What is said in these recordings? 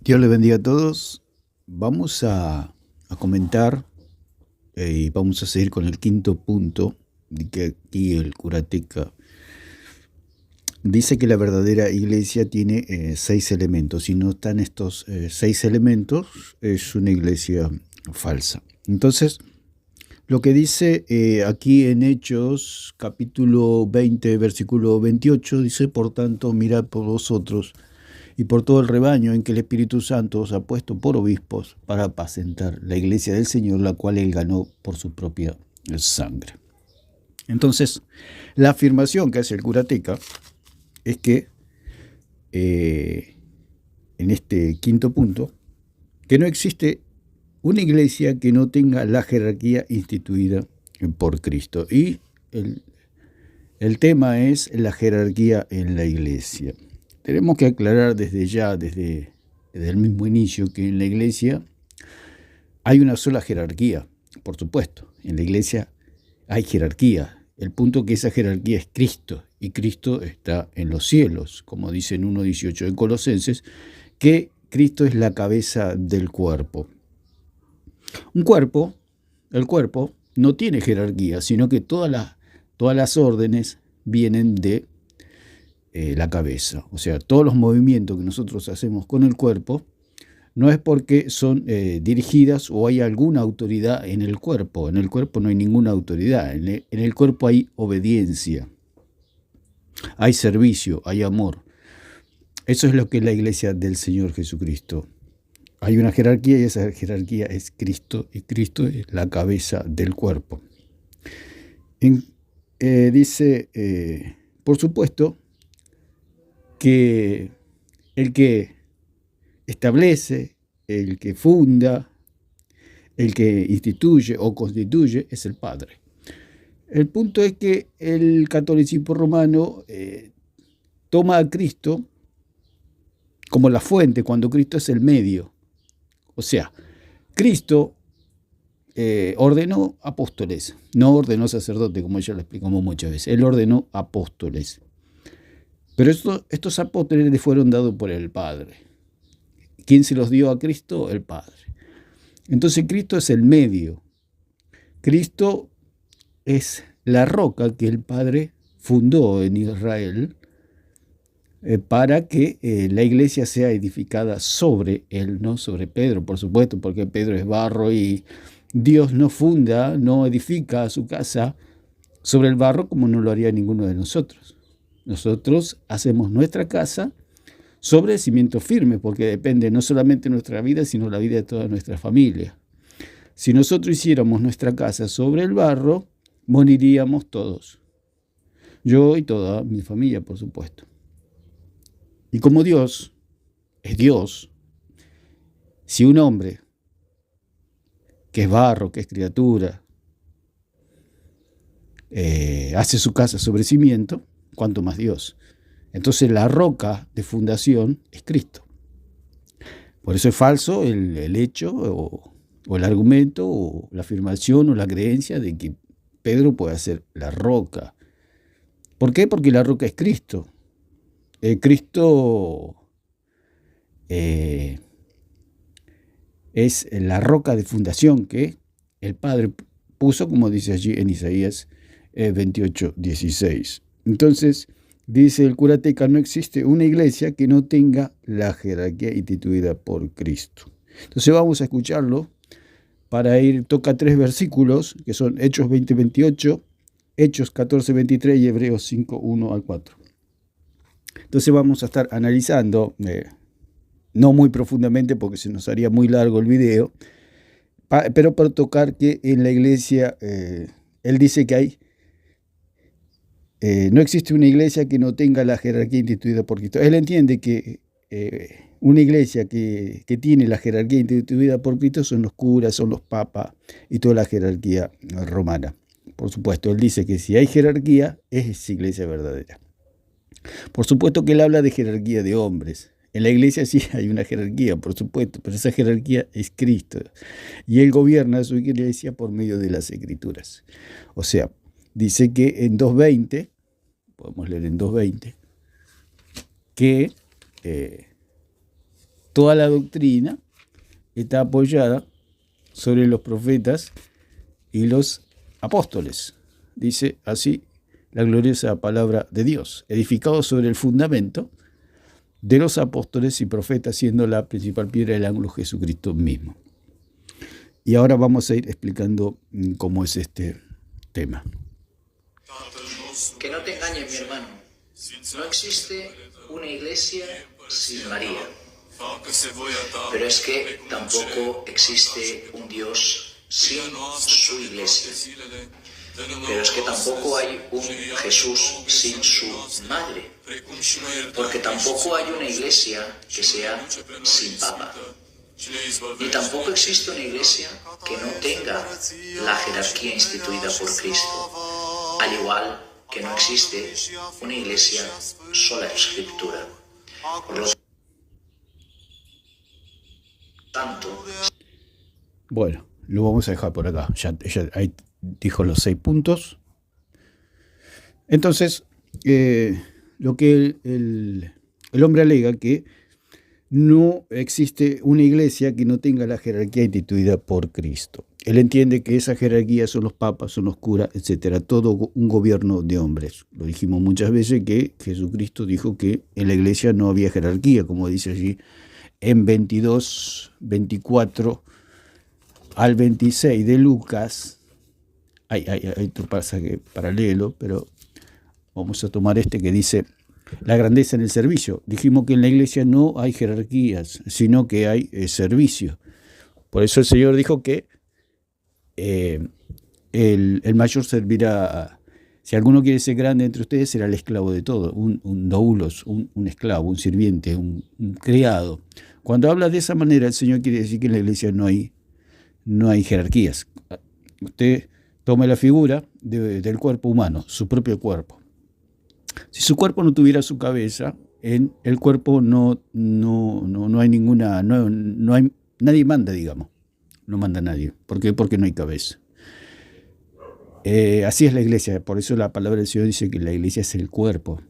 Dios le bendiga a todos. Vamos a comentar y vamos a seguir con el quinto punto de que aquí el curateca dice que la verdadera iglesia tiene 6 elementos. Si no están estos 6 elementos, es una iglesia falsa. Entonces, lo que dice aquí en Hechos, capítulo 20, versículo 28, dice: por tanto, mirad por vosotros y por todo el rebaño en que el Espíritu Santo os ha puesto por obispos para apacentar la iglesia del Señor, la cual él ganó por su propia sangre. Entonces, la afirmación que hace el curateca es que en este quinto punto, que no existe una iglesia que no tenga la jerarquía instituida por Cristo. Y el tema es la jerarquía en la iglesia. Tenemos que aclarar desde ya, desde el mismo inicio, que en la iglesia hay una sola jerarquía, por supuesto. En la iglesia hay jerarquía. El punto es que esa jerarquía es Cristo, y Cristo está en los cielos, como dice en 1:18 de Colosenses, que Cristo es la cabeza del cuerpo. El cuerpo no tiene jerarquía, sino que todas las órdenes vienen de la cabeza. O sea, todos los movimientos que nosotros hacemos con el cuerpo no es porque son dirigidas o hay alguna autoridad en el cuerpo. En el cuerpo no hay ninguna autoridad. En el cuerpo hay obediencia, hay servicio, hay amor. Eso es lo que es la iglesia del Señor Jesucristo. Hay una jerarquía y esa jerarquía es Cristo, y Cristo es la cabeza del cuerpo. Dice, por supuesto, que el que establece, el que funda, el que instituye o constituye es el Padre. El punto es que el catolicismo romano toma a Cristo como la fuente, cuando Cristo es el medio. O sea, Cristo ordenó apóstoles, no ordenó sacerdotes, como ya lo explicamos muchas veces. Él ordenó apóstoles. Pero estos apóstoles le fueron dados por el Padre. ¿Quién se los dio a Cristo? El Padre. Entonces Cristo es el medio. Cristo es la roca que el Padre fundó en Israel para que la iglesia sea edificada sobre él, no sobre Pedro, por supuesto, porque Pedro es barro y Dios no funda, no edifica su casa sobre el barro como no lo haría ninguno de nosotros. Nosotros hacemos nuestra casa sobre cimiento firme, porque depende no solamente de nuestra vida, sino la vida de toda nuestra familia. Si nosotros hiciéramos nuestra casa sobre el barro, moriríamos todos. Yo y toda mi familia, por supuesto. Y como Dios es Dios, si un hombre que es barro, que es criatura, hace su casa sobre cimiento, ¿cuánto más Dios? Entonces la roca de fundación es Cristo. Por eso es falso el hecho o el argumento o la afirmación o la creencia de que Pedro puede ser la roca. ¿Por qué? Porque la roca es Cristo. Cristo es la roca de fundación que el Padre puso, como dice allí en Isaías 28:16. Entonces, dice el curateca, no existe una iglesia que no tenga la jerarquía instituida por Cristo. Entonces vamos a escucharlo para ir, toca 3 versículos, que son Hechos 20:28, Hechos 14:23 y Hebreos 5:1-4. Entonces vamos a estar analizando, no muy profundamente porque se nos haría muy largo el video, pero para tocar que en la iglesia, él dice que no existe una iglesia que no tenga la jerarquía instituida por Cristo. Él entiende que una iglesia que tiene la jerarquía instituida por Cristo son los curas, son los papas y toda la jerarquía romana. Por supuesto, él dice que si hay jerarquía, es iglesia verdadera. Por supuesto que él habla de jerarquía de hombres. En la iglesia sí hay una jerarquía, por supuesto, pero esa jerarquía es Cristo. Y él gobierna su iglesia por medio de las Escrituras. O sea, dice que en 2:20, podemos leer en 2:20, que toda la doctrina está apoyada sobre los profetas y los apóstoles. Dice así la gloriosa palabra de Dios, edificado sobre el fundamento de los apóstoles y profetas, siendo la principal piedra del ángulo Jesucristo mismo. Y ahora vamos a ir explicando cómo es este tema. Que no te engañes, mi hermano. No existe una iglesia sin María. Pero es que tampoco existe un Dios sin su iglesia. Pero es que tampoco hay un Jesús sin su madre. Porque tampoco hay una iglesia que sea sin papa. Ni tampoco existe una iglesia que no tenga la jerarquía instituida por Cristo. Al igual que no existe una iglesia sola escritura. Por lo tanto, bueno, lo vamos a dejar por acá. Ya ahí dijo los 6 puntos. Entonces, lo que el hombre alega que no existe una iglesia que no tenga la jerarquía instituida por Cristo. Él entiende que esa jerarquía son los papas, son los curas, etcétera, todo un gobierno de hombres. Lo dijimos muchas veces que Jesucristo dijo que en la iglesia no había jerarquía, como dice allí en 22, 24 al 26 de Lucas. Hay otro pasaje paralelo, pero vamos a tomar este que dice la grandeza en el servicio. Dijimos que en la iglesia no hay jerarquías, sino que hay servicio. Por eso el Señor dijo que el mayor servirá. Si alguno quiere ser grande entre ustedes, será el esclavo de todo, un doulos, un esclavo, un sirviente, un criado. Cuando habla de esa manera, el Señor quiere decir que en la iglesia no hay jerarquías. Usted tome la figura del cuerpo humano, su propio cuerpo. Si su cuerpo no tuviera su cabeza, en el cuerpo no hay ninguna, no hay, nadie manda, digamos. No manda nadie. ¿Por qué? Porque no hay cabeza. Así es la iglesia. Por eso la palabra del Señor dice que la iglesia es el cuerpo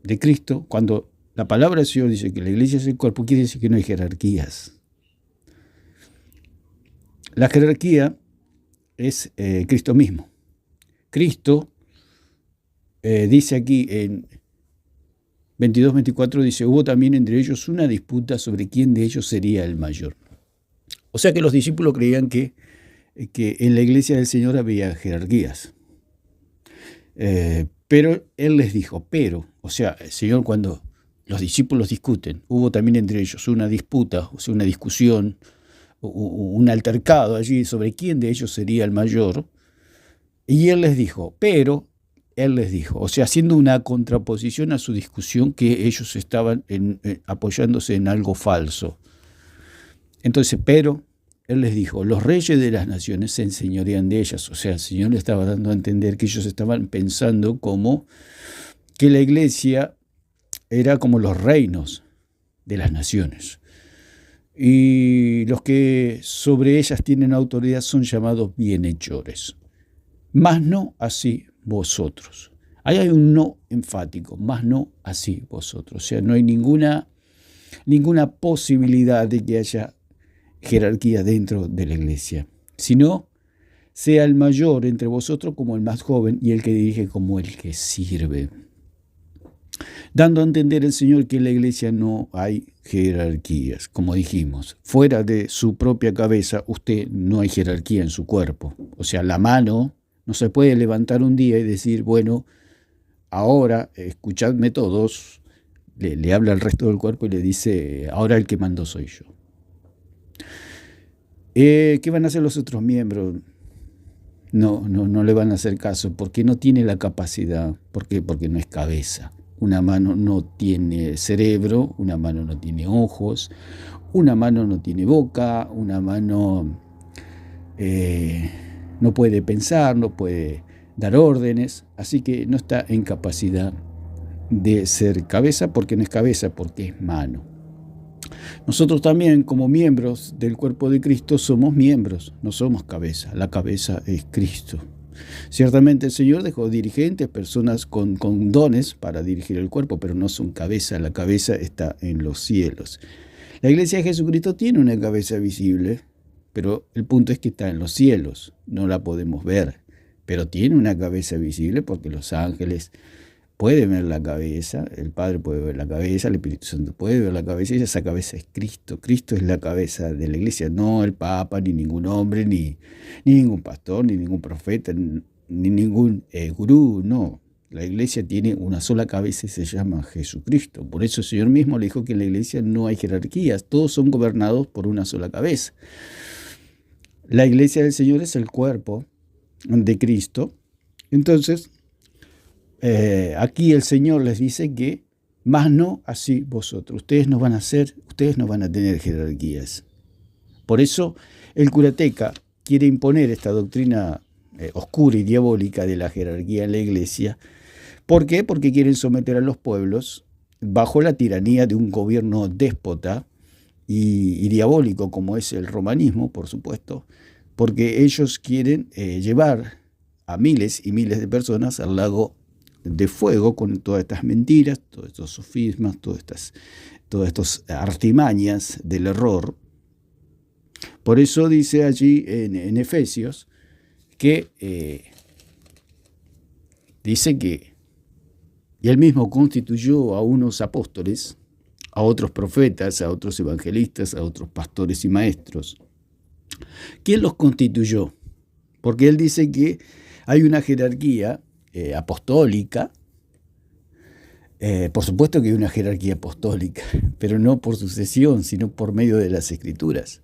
de Cristo. Cuando la palabra del Señor dice que la iglesia es el cuerpo, quiere decir que no hay jerarquías. La jerarquía es Cristo mismo. Cristo dice aquí en 22-24, dice, hubo también entre ellos una disputa sobre quién de ellos sería el mayor. O sea que los discípulos creían que en la iglesia del Señor había jerarquías. Pero Él les dijo, o sea, el Señor cuando los discípulos discuten, hubo también entre ellos una disputa, o sea, una discusión, un altercado allí sobre quién de ellos sería el mayor, y Él les dijo, o sea, haciendo una contraposición a su discusión que ellos estaban apoyándose en algo falso. Entonces, Él les dijo, los reyes de las naciones se enseñorean de ellas. O sea, el Señor le estaba dando a entender que ellos estaban pensando como que la iglesia era como los reinos de las naciones. Y los que sobre ellas tienen autoridad son llamados bienhechores. Mas no así vosotros. Ahí hay un no enfático, mas no así vosotros. O sea, no hay ninguna posibilidad de que haya jerarquía dentro de la iglesia, sino sea el mayor entre vosotros como el más joven y el que dirige como el que sirve. Dando a entender el Señor que en la iglesia no hay jerarquías, como dijimos. Fuera de su propia cabeza, usted no hay jerarquía en su cuerpo. O sea, la mano no se puede levantar un día y decir, bueno, ahora escuchadme todos, le habla al resto del cuerpo y le dice, ahora el que mandó soy yo. ¿Qué van a hacer los otros miembros? No le van a hacer caso porque no tiene la capacidad. ¿Por qué? Porque no es cabeza. Una mano no tiene cerebro, una mano no tiene ojos, una mano no tiene boca, una mano no puede pensar, no puede dar órdenes, así que no está en capacidad de ser cabeza porque no es cabeza, porque es mano. Nosotros también, como miembros del cuerpo de Cristo, somos miembros, no somos cabeza. La cabeza es Cristo. Ciertamente el Señor dejó dirigentes, personas con dones para dirigir el cuerpo, pero no son cabeza. La cabeza está en los cielos. La iglesia de Jesucristo tiene una cabeza visible, pero el punto es que está en los cielos, no la podemos ver, pero tiene una cabeza visible porque los ángeles pueden ver la cabeza, el Padre puede ver la cabeza, el Espíritu Santo puede ver la cabeza, y esa cabeza es Cristo. Cristo es la cabeza de la iglesia, no el Papa, ni ningún hombre, ni ningún pastor, ni ningún profeta, ni ningún gurú, no. La iglesia tiene una sola cabeza y se llama Jesucristo. Por eso el Señor mismo le dijo que en la iglesia no hay jerarquías, todos son gobernados por una sola cabeza. La iglesia del Señor es el cuerpo de Cristo. Entonces, aquí el Señor les dice que, más no así vosotros. Ustedes no van a tener jerarquías. Por eso el curateca quiere imponer esta doctrina oscura y diabólica de la jerarquía en la iglesia. ¿Por qué? Porque quieren someter a los pueblos bajo la tiranía de un gobierno déspota y diabólico como es el romanismo, por supuesto, porque ellos quieren llevar a miles y miles de personas al lago de fuego con todas estas mentiras, todos estos sofismas, todas estas artimañas del error. Por eso dice allí en Efesios que dice que y él mismo constituyó a unos apóstoles, a otros profetas, a otros evangelistas, a otros pastores y maestros. ¿Quién los constituyó? Porque él dice que hay una jerarquía apostólica. Por supuesto que hay una jerarquía apostólica, pero no por sucesión, sino por medio de las Escrituras.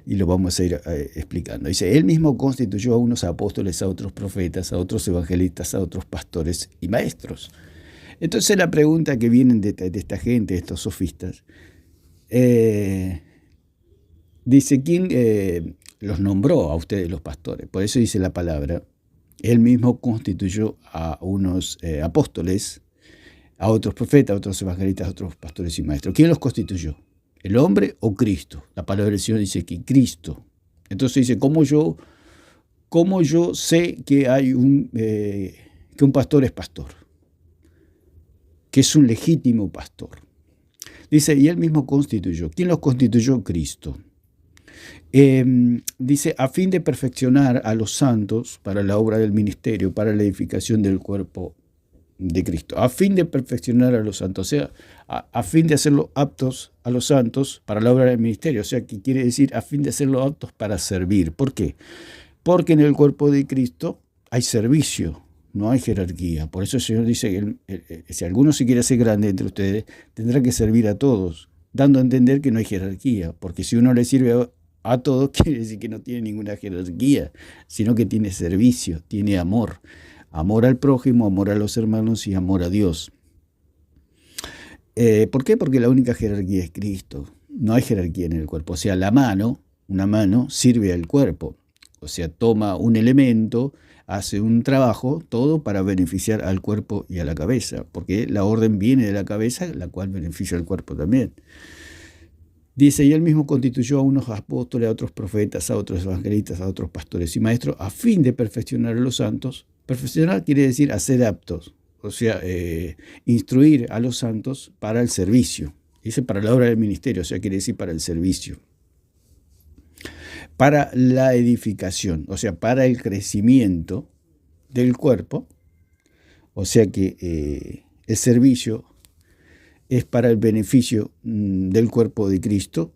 Y lo vamos a ir explicando. Dice, él mismo constituyó a unos apóstoles, a otros profetas, a otros evangelistas, a otros pastores y maestros. Entonces la pregunta que vienen de esta gente, de estos sofistas, dice, ¿quién los nombró a ustedes los pastores? Por eso dice la palabra, él mismo constituyó a unos apóstoles, a otros profetas, a otros evangelistas, a otros pastores y maestros. ¿Quién los constituyó? ¿El hombre o Cristo? La palabra del Señor dice que Cristo. Entonces dice, ¿cómo yo sé que hay que un pastor es pastor? Que es un legítimo pastor. Dice, y él mismo constituyó. ¿Quién los constituyó? Cristo. Dice, a fin de perfeccionar a los santos para la obra del ministerio, para la edificación del cuerpo de Cristo. A fin de perfeccionar a los santos, o sea, a fin de hacerlos aptos a los santos para la obra del ministerio. O sea, que quiere decir a fin de hacerlos aptos para servir. ¿Por qué? Porque en el cuerpo de Cristo hay servicio. No hay jerarquía. Por eso el Señor dice que si alguno se quiere hacer grande entre ustedes, tendrá que servir a todos, dando a entender que no hay jerarquía. Porque si uno le sirve a todos, quiere decir que no tiene ninguna jerarquía, sino que tiene servicio, tiene amor. Amor al prójimo, amor a los hermanos y amor a Dios. ¿Por qué? Porque la única jerarquía es Cristo. No hay jerarquía en el cuerpo. O sea, una mano sirve al cuerpo. O sea, toma un elemento, hace un trabajo, todo para beneficiar al cuerpo y a la cabeza, porque la orden viene de la cabeza, la cual beneficia al cuerpo también. Dice, y él mismo constituyó a unos apóstoles, a otros profetas, a otros evangelistas, a otros pastores y maestros, a fin de perfeccionar a los santos. Perfeccionar quiere decir hacer aptos, o sea, instruir a los santos para el servicio. Dice para la obra del ministerio, o sea, quiere decir para el servicio. Para la edificación, o sea, para el crecimiento del cuerpo, o sea que el servicio es para el beneficio del cuerpo de Cristo.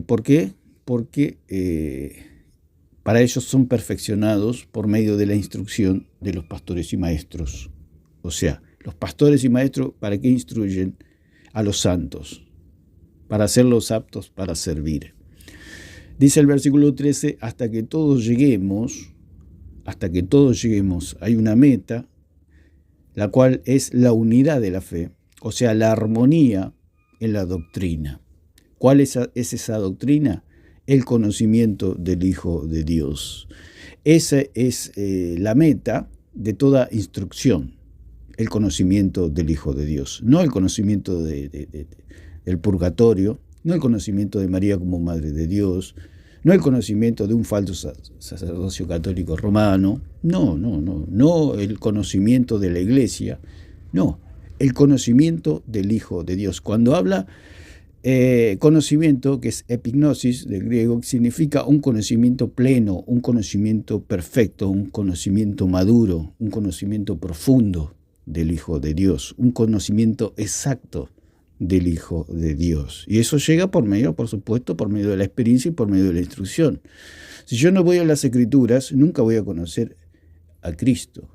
¿Por qué? Porque para ellos son perfeccionados por medio de la instrucción de los pastores y maestros. O sea, los pastores y maestros, ¿para qué instruyen a los santos? Para hacerlos aptos para servir. Dice el versículo 13, hasta que todos lleguemos, hay una meta, la cual es la unidad de la fe, o sea, la armonía en la doctrina. ¿Cuál es esa doctrina? El conocimiento del Hijo de Dios. Esa es la meta de toda instrucción, el conocimiento del Hijo de Dios. No el conocimiento del purgatorio, no el conocimiento de María como Madre de Dios, no el conocimiento de un falso sacerdocio católico romano, no el conocimiento de la Iglesia, no, el conocimiento del Hijo de Dios. Cuando habla conocimiento, que es epignosis del griego, que significa un conocimiento pleno, un conocimiento perfecto, un conocimiento maduro, un conocimiento profundo del Hijo de Dios, un conocimiento exacto del Hijo de Dios. Y eso llega por medio, por supuesto, por medio de la experiencia y por medio de la instrucción. Si yo no voy a las Escrituras, nunca voy a conocer a Cristo.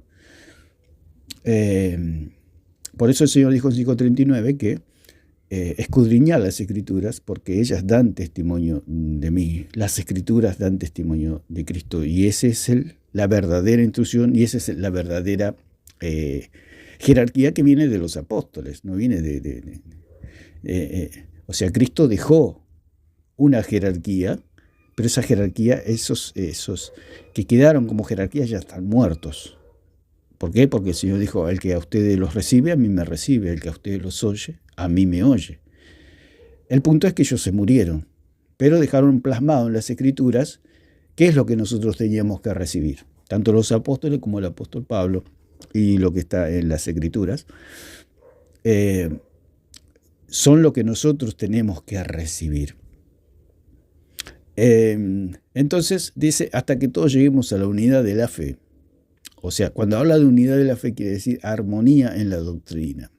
Por eso el Señor dijo en 5:39 que escudriñad las Escrituras porque ellas dan testimonio de mí. Las Escrituras dan testimonio de Cristo y esa es la verdadera instrucción y esa es la verdadera jerarquía que viene de los apóstoles, no viene o sea, Cristo dejó una jerarquía, pero esa jerarquía, esos que quedaron como jerarquía ya están muertos. ¿Por qué? Porque el Señor dijo, el que a ustedes los recibe, a mí me recibe, el que a ustedes los oye, a mí me oye. El punto es que ellos se murieron, pero dejaron plasmado en las Escrituras qué es lo que nosotros teníamos que recibir, tanto los apóstoles como el apóstol Pablo y lo que está en las Escrituras, son lo que nosotros tenemos que recibir. Entonces dice, hasta que todos lleguemos a la unidad de la fe. O sea, cuando habla de unidad de la fe quiere decir armonía en la doctrina.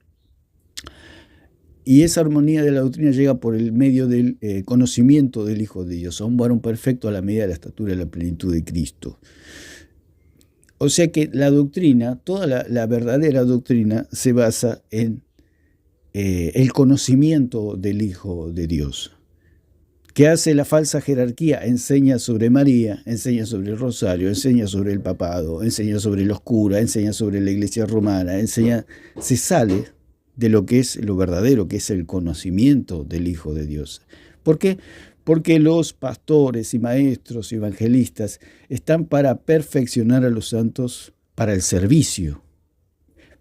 Y esa armonía de la doctrina llega por el medio del conocimiento del Hijo de Dios, a un varón perfecto a la medida de la estatura y la plenitud de Cristo. O sea que la doctrina, toda la verdadera doctrina se basa en el conocimiento del Hijo de Dios. ¿Qué hace la falsa jerarquía? Enseña sobre María, enseña sobre el rosario, enseña sobre el papado, enseña sobre los curas, enseña sobre la iglesia romana, se sale de lo que es lo verdadero, que es el conocimiento del Hijo de Dios. ¿Por qué? Porque los pastores y maestros y evangelistas están para perfeccionar a los santos para el servicio,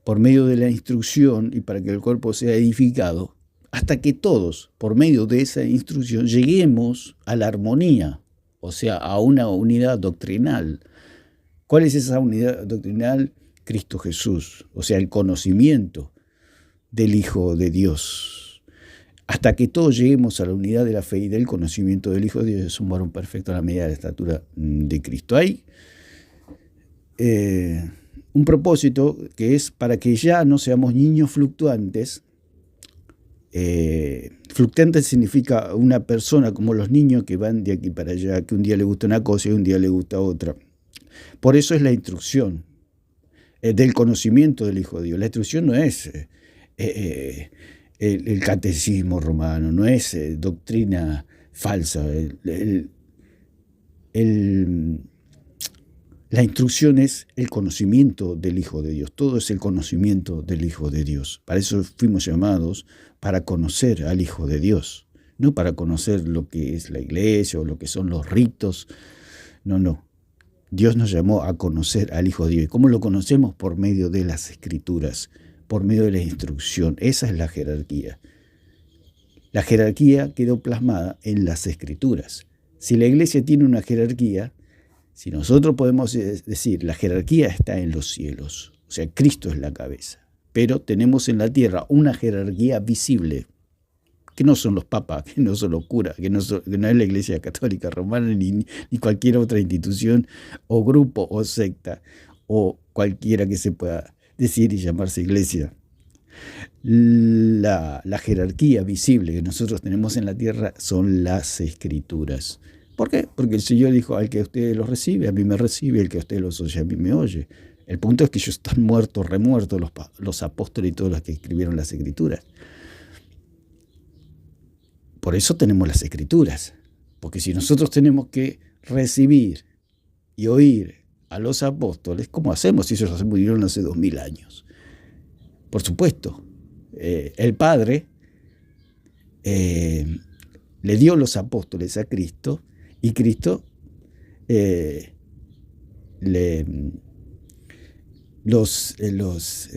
por medio de la instrucción y para que el cuerpo sea edificado, hasta que todos, por medio de esa instrucción, lleguemos a la armonía, o sea, a una unidad doctrinal. ¿Cuál es esa unidad doctrinal? Cristo Jesús, o sea, el conocimiento del Hijo de Dios. Hasta que todos lleguemos a la unidad de la fe y del conocimiento del Hijo de Dios, es un varón perfecto a la medida de la estatura de Cristo. Hay un propósito que es para que ya no seamos niños fluctuantes. Fluctuante significa una persona como los niños que van de aquí para allá, que un día le gusta una cosa y un día le gusta otra. Por eso es la instrucción del conocimiento del Hijo de Dios. La instrucción no es el catecismo romano, no es doctrina falsa. La instrucción es el conocimiento del Hijo de Dios. Todo es el conocimiento del Hijo de Dios. Para eso fuimos llamados, para conocer al Hijo de Dios. No para conocer lo que es la iglesia o lo que son los ritos. No. Dios nos llamó a conocer al Hijo de Dios. ¿Y cómo lo conocemos? Por medio de las Escrituras, por medio de la instrucción. Esa es la jerarquía. La jerarquía quedó plasmada en las Escrituras. Si la iglesia tiene una jerarquía, si nosotros podemos decir, la jerarquía está en los cielos, o sea, Cristo es la cabeza, pero tenemos en la tierra una jerarquía visible, que no son los papas, que no son los curas, que no es la Iglesia Católica Romana ni cualquier otra institución o grupo o secta o cualquiera que se pueda decir y llamarse iglesia. La jerarquía visible que nosotros tenemos en la tierra son las Escrituras. ¿Por qué? Porque el Señor dijo, al que a ustedes los recibe, a mí me recibe, el que a ustedes los oye, a mí me oye. El punto es que ellos están muertos, remuertos, los apóstoles y todos los que escribieron las Escrituras. Por eso tenemos las Escrituras, porque si nosotros tenemos que recibir y oír a los apóstoles, ¿cómo hacemos si ellos se murieron hace 2000 años? Por supuesto, el Padre le dio los apóstoles a Cristo, y Cristo los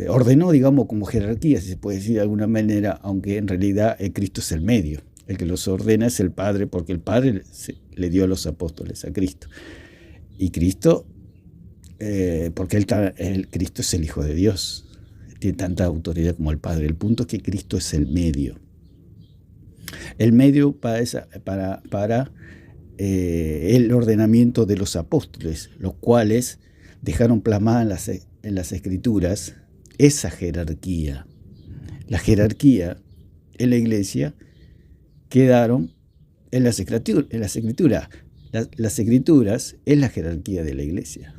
ordenó, digamos, como jerarquía, si se puede decir de alguna manera, aunque en realidad Cristo es el medio. El que los ordena es el Padre, porque el Padre le dio a los apóstoles a Cristo. Y Cristo, porque Cristo es el Hijo de Dios, tiene tanta autoridad como el Padre. El punto es que Cristo es el medio. el medio para el ordenamiento de los apóstoles, los cuales dejaron plasmada en las Escrituras esa jerarquía. La jerarquía en la iglesia quedaron en las Escrituras. Las Escrituras es la jerarquía de la iglesia.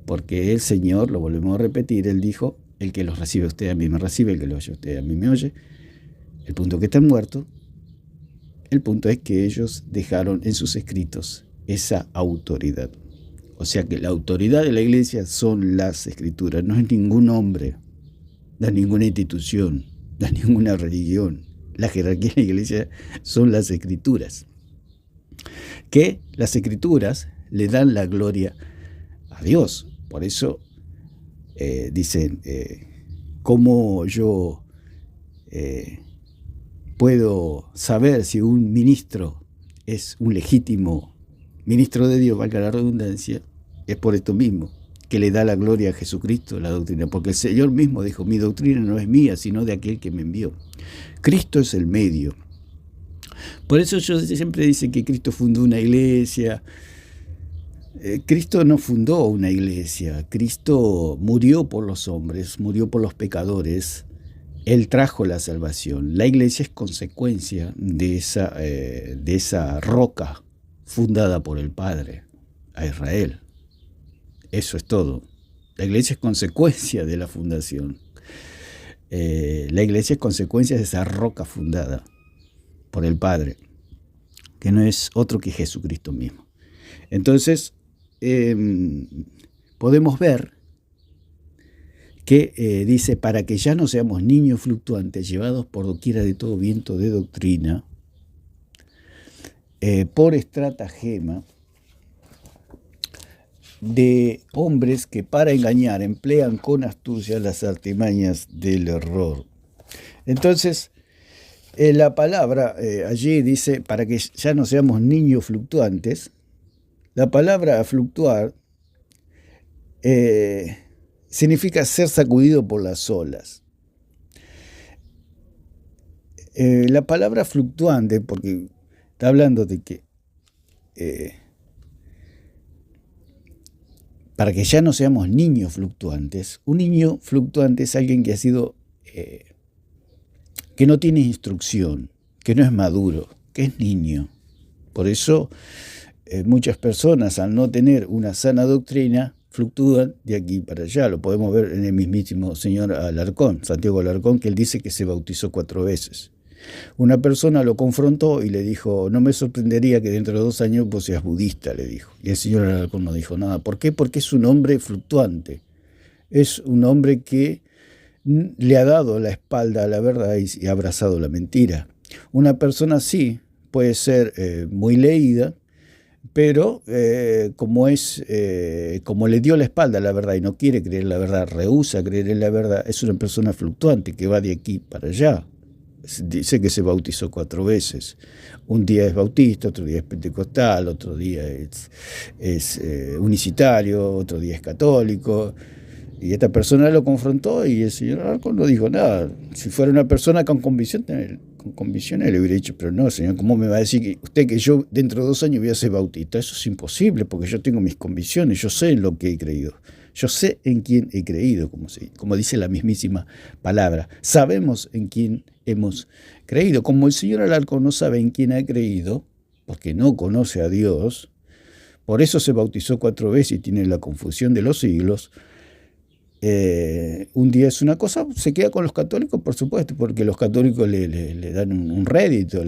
Porque el Señor, lo volvemos a repetir, Él dijo: el que los recibe a usted a mí me recibe, el que los oye a usted a mí me oye. El punto es que están muertos. El punto es que ellos dejaron en sus escritos esa autoridad. O sea que la autoridad de la iglesia son las Escrituras, no es ningún hombre, no es ninguna institución, no es ninguna religión. La jerarquía de la iglesia son las Escrituras. Que las Escrituras le dan la gloria a Dios. Por eso dicen, ¿cómo yo puedo saber si un ministro es un legítimo ministro de Dios, valga la redundancia? Es por esto mismo, que le da la gloria a Jesucristo, la doctrina, porque el Señor mismo dijo: mi doctrina no es mía, sino de aquel que me envió. Cristo es el medio. Por eso yo siempre dice que Cristo fundó una iglesia. Cristo no fundó una iglesia, Cristo murió por los hombres, murió por los pecadores. Él trajo la salvación. La iglesia es consecuencia de esa roca fundada por el Padre a Israel. Eso es todo. La iglesia es consecuencia de la fundación. La iglesia es consecuencia de esa roca fundada por el Padre, que no es otro que Jesucristo mismo. Entonces, podemos ver que dice: para que ya no seamos niños fluctuantes, llevados por doquiera de todo viento de doctrina, por estratagema de hombres que para engañar emplean con astucia las artimañas del error. Entonces, la palabra allí dice: para que ya no seamos niños fluctuantes. La palabra fluctuar significa ser sacudido por las olas. La palabra fluctuante, porque está hablando de que para que ya no seamos niños fluctuantes. Un niño fluctuante es alguien que ha sido, que no tiene instrucción, que no es maduro, que es niño. Por eso muchas personas, al no tener una sana doctrina, fluctúan de aquí para allá. Lo podemos ver en el mismísimo señor Alarcón, Santiago Alarcón, que él dice que se bautizó 4 veces. Una persona lo confrontó y le dijo: no me sorprendería que dentro de 2 años vos seas budista, le dijo. Y el señor Alarcón no dijo nada. ¿Por qué? Porque es un hombre fluctuante. Es un hombre que le ha dado la espalda a la verdad y ha abrazado la mentira. Una persona así puede ser muy leída, pero como le dio la espalda a la verdad y no quiere creer en la verdad, rehúsa creer en la verdad, es una persona fluctuante que va de aquí para allá. Dice que se bautizó 4 veces. Un día es bautista, otro día es pentecostal, otro día es unicitario, otro día es católico. Y esta persona lo confrontó y el señor Alarcón no dijo nada. Si fuera una persona con convicciones le hubiera dicho: pero no, señor, ¿cómo me va a decir que usted que yo dentro de 2 años voy a ser bautista? Eso es imposible, porque yo tengo mis convicciones, yo sé en lo que he creído. Yo sé en quién he creído, como dice la mismísima palabra. Sabemos en quién hemos creído. Como el señor Alarcón no sabe en quién ha creído, porque no conoce a Dios, por eso se bautizó 4 veces y tiene la confusión de los siglos. Un día es una cosa, se queda con los católicos, por supuesto, porque los católicos le dan un rédito,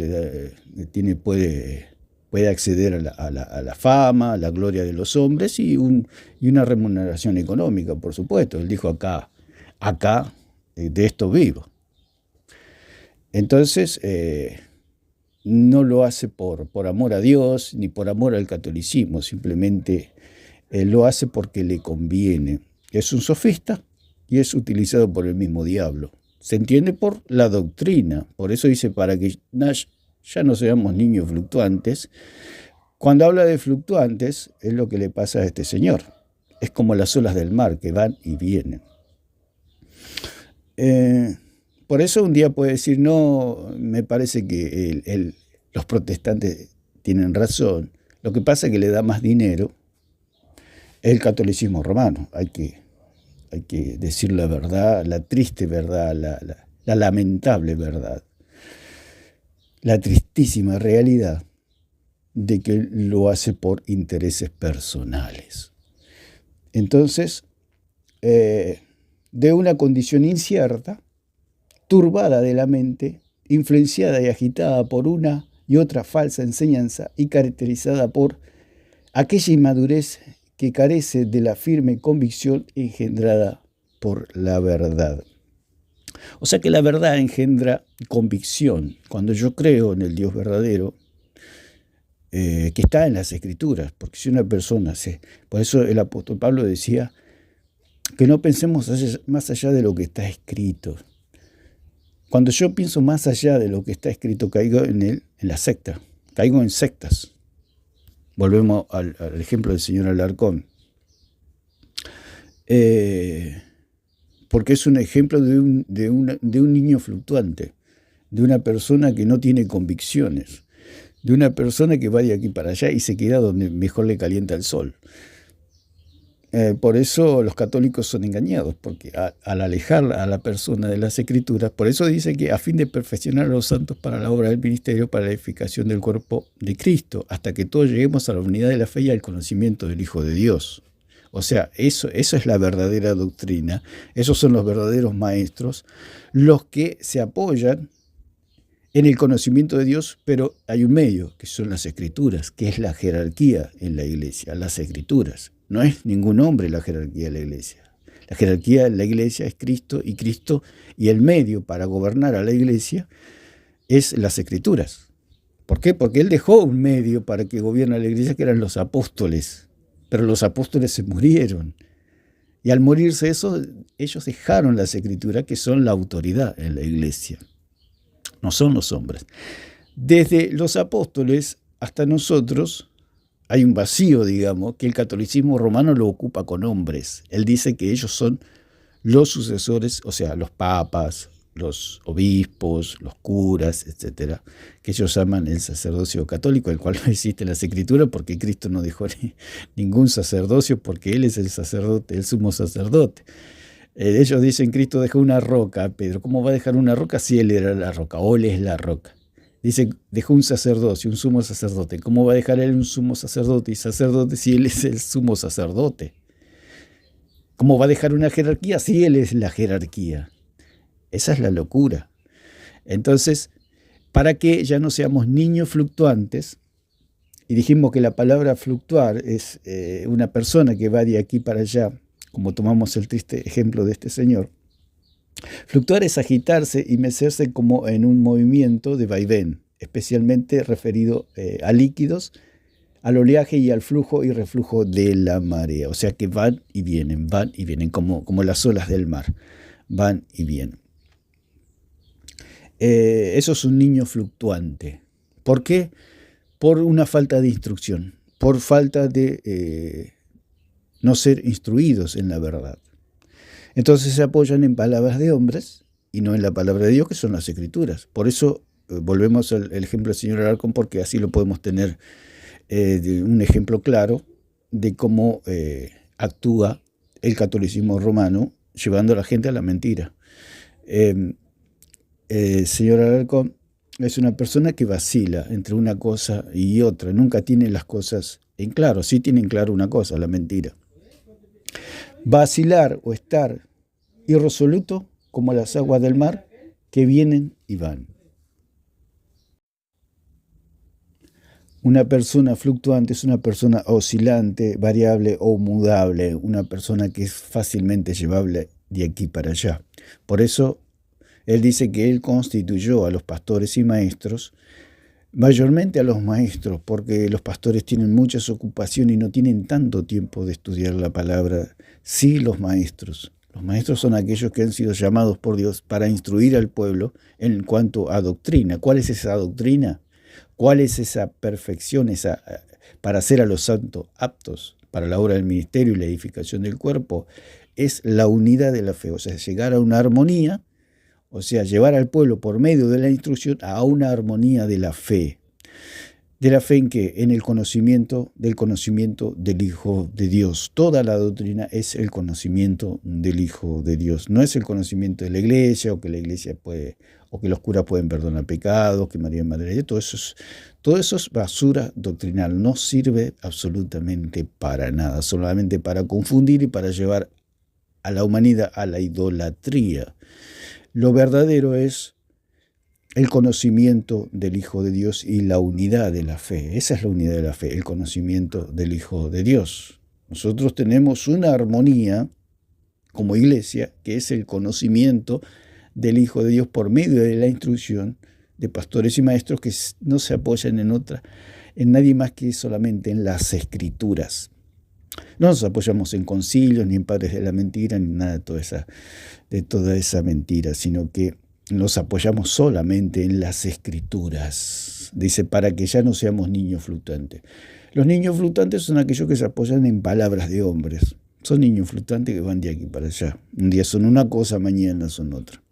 puede acceder a la fama, a la gloria de los hombres y una remuneración económica, por supuesto. Él dijo: acá de esto vivo. Entonces, no lo hace por amor a Dios ni por amor al catolicismo, simplemente lo hace porque le conviene. Es un sofista y es utilizado por el mismo diablo. Se entiende por la doctrina. Por eso dice: para que ya no seamos niños fluctuantes. Cuando habla de fluctuantes, es lo que le pasa a este señor. Es como las olas del mar que van y vienen. Por eso un día puede decir, no, me parece que los protestantes tienen razón. Lo que pasa es que le da más dinero el catolicismo romano. Hay que decir la verdad, la triste verdad, la lamentable verdad, la tristísima realidad de que lo hace por intereses personales. Entonces, de una condición incierta, turbada de la mente, influenciada y agitada por una y otra falsa enseñanza y caracterizada por aquella inmadurez que carece de la firme convicción engendrada por la verdad. O sea que la verdad engendra convicción. Cuando yo creo en el Dios verdadero, que está en las Escrituras, porque si una persona por eso el apóstol Pablo decía que no pensemos más allá de lo que está escrito. Cuando yo pienso más allá de lo que está escrito, caigo en la secta, caigo en sectas. Volvemos al ejemplo del señor Alarcón. Porque es un ejemplo de un niño fluctuante, de una persona que no tiene convicciones, de una persona que va de aquí para allá y se queda donde mejor le calienta el sol. Por eso los católicos son engañados, porque al alejar a la persona de las Escrituras, por eso dice que a fin de perfeccionar a los santos para la obra del ministerio, para la edificación del cuerpo de Cristo, hasta que todos lleguemos a la unidad de la fe y al conocimiento del Hijo de Dios. O sea, eso es la verdadera doctrina, esos son los verdaderos maestros, los que se apoyan en el conocimiento de Dios, pero hay un medio, que son las Escrituras, que es la jerarquía en la iglesia, las Escrituras. No es ningún hombre la jerarquía de la iglesia. La jerarquía de la iglesia es Cristo, y el medio para gobernar a la iglesia es las Escrituras. ¿Por qué? Porque Él dejó un medio para que gobierne la iglesia, que eran los apóstoles. Pero los apóstoles se murieron. Y al morirse ellos dejaron las Escrituras, que son la autoridad en la iglesia. No son los hombres. Desde los apóstoles hasta nosotros hay un vacío, digamos, que el catolicismo romano lo ocupa con hombres. Él dice que ellos son los sucesores, o sea, los papas, los obispos, los curas, etcétera, que ellos llaman el sacerdocio católico, el cual no existe en las Escrituras, porque Cristo no dejó ningún sacerdocio, porque Él es el sacerdote, el sumo sacerdote. Ellos dicen, Cristo dejó una roca. Pedro, ¿cómo va a dejar una roca si Él era la roca? O Él es la roca. Dice, dejó un sacerdocio, un sumo sacerdote. ¿Cómo va a dejar Él un sumo sacerdote y sacerdote si Él es el sumo sacerdote? ¿Cómo va a dejar una jerarquía si Él es la jerarquía? Esa es la locura. Entonces, para que ya no seamos niños fluctuantes, y dijimos que la palabra fluctuar es una persona que va de aquí para allá, como tomamos el triste ejemplo de este señor. Fluctuar es agitarse y mecerse como en un movimiento de vaivén, especialmente referido a líquidos, al oleaje y al flujo y reflujo de la marea. O sea que van y vienen, como las olas del mar, van y vienen. Eso es un niño fluctuante. ¿Por qué? Por una falta de instrucción, por falta de no ser instruidos en la verdad. Entonces se apoyan en palabras de hombres y no en la palabra de Dios, que son las Escrituras. Por eso volvemos al ejemplo del señor Alarcón, porque así lo podemos tener un ejemplo claro de cómo actúa el catolicismo romano, llevando a la gente a la mentira. Señor Alarcón es una persona que vacila entre una cosa y otra, nunca tiene las cosas en claro, sí tiene en claro una cosa, la mentira. Vacilar o estar irresoluto como las aguas del mar que vienen y van. Una persona fluctuante es una persona oscilante, variable o mudable, una persona que es fácilmente llevable de aquí para allá. Por eso él dice que él constituyó a los pastores y maestros, mayormente a los maestros, porque los pastores tienen muchas ocupaciones y no tienen tanto tiempo de estudiar la palabra. Sí, los maestros. Los maestros son aquellos que han sido llamados por Dios para instruir al pueblo en cuanto a doctrina. ¿Cuál es esa doctrina? ¿Cuál es esa perfección para hacer a los santos aptos para la obra del ministerio y la edificación del cuerpo? Es la unidad de la fe, o sea, llegar a una armonía O sea, llevar al pueblo por medio de la instrucción a una armonía de la fe. ¿De la fe en qué? En el conocimiento del Hijo de Dios. Toda la doctrina es el conocimiento del Hijo de Dios. No es el conocimiento de la iglesia, o que la iglesia puede, o que los curas pueden perdonar pecados, que María es Madre de Dios. Todo eso es basura doctrinal. No sirve absolutamente para nada, solamente para confundir y para llevar a la humanidad a la idolatría. Lo verdadero es el conocimiento del Hijo de Dios y la unidad de la fe. Esa es la unidad de la fe, el conocimiento del Hijo de Dios. Nosotros tenemos una armonía como iglesia, que es el conocimiento del Hijo de Dios por medio de la instrucción de pastores y maestros que no se apoyan en nadie más que solamente en las Escrituras. No nos apoyamos en concilios, ni en padres de la mentira, ni nada de toda esa mentira, sino que nos apoyamos solamente en las Escrituras. Dice, para que ya no seamos niños fluctuantes. Los niños fluctuantes son aquellos que se apoyan en palabras de hombres. Son niños fluctuantes que van de aquí para allá. Un día son una cosa, mañana son otra.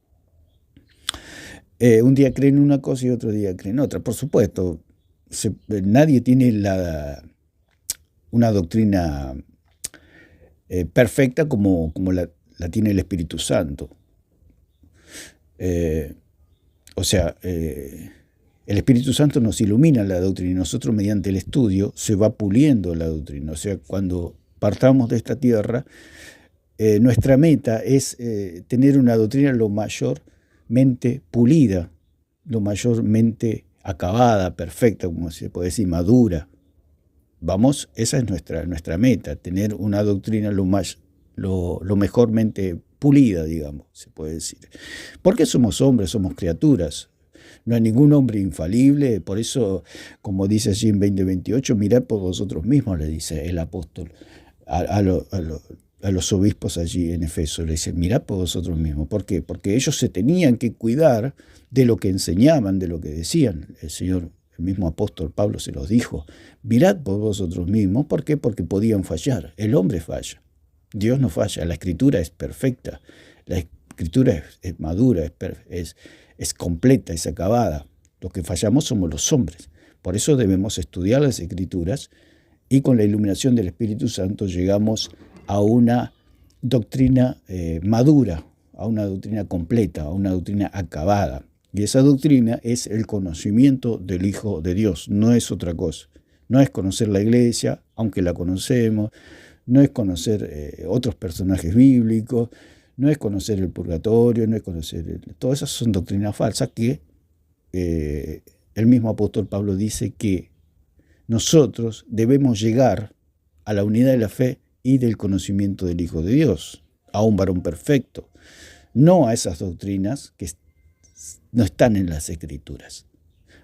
Un día creen una cosa y otro día creen otra. Por supuesto, nadie tiene una doctrina perfecta como la tiene el Espíritu Santo. El Espíritu Santo nos ilumina la doctrina y nosotros mediante el estudio se va puliendo la doctrina. O sea, cuando partamos de esta tierra, nuestra meta es tener una doctrina lo mayormente pulida, lo mayormente acabada, perfecta, como se puede decir, madura. Esa es nuestra meta, tener una doctrina lo mejormente pulida, digamos, se puede decir. Porque somos hombres, somos criaturas. No hay ningún hombre infalible, por eso, como dice allí en 20:28, mirad por vosotros mismos, le dice el apóstol a los obispos allí en Efeso, le dice, mirad por vosotros mismos. ¿Por qué? Porque ellos se tenían que cuidar de lo que enseñaban, de lo que decían. El mismo apóstol Pablo se los dijo, mirad por vosotros mismos. ¿Por qué? Porque podían fallar. El hombre falla. Dios no falla, la Escritura es perfecta, la Escritura es madura, es completa, es acabada. Los que fallamos somos los hombres. Por eso debemos estudiar las Escrituras y con la iluminación del Espíritu Santo llegamos a una doctrina madura, a una doctrina completa, a una doctrina acabada. Y esa doctrina es el conocimiento del Hijo de Dios, no es otra cosa. No es conocer la iglesia, aunque la conocemos, no es conocer otros personajes bíblicos, no es conocer el purgatorio, no es conocer... Todas esas son doctrinas falsas que el mismo apóstol Pablo dice que nosotros debemos llegar a la unidad de la fe y del conocimiento del Hijo de Dios, a un varón perfecto, no a esas doctrinas que no están en las Escrituras.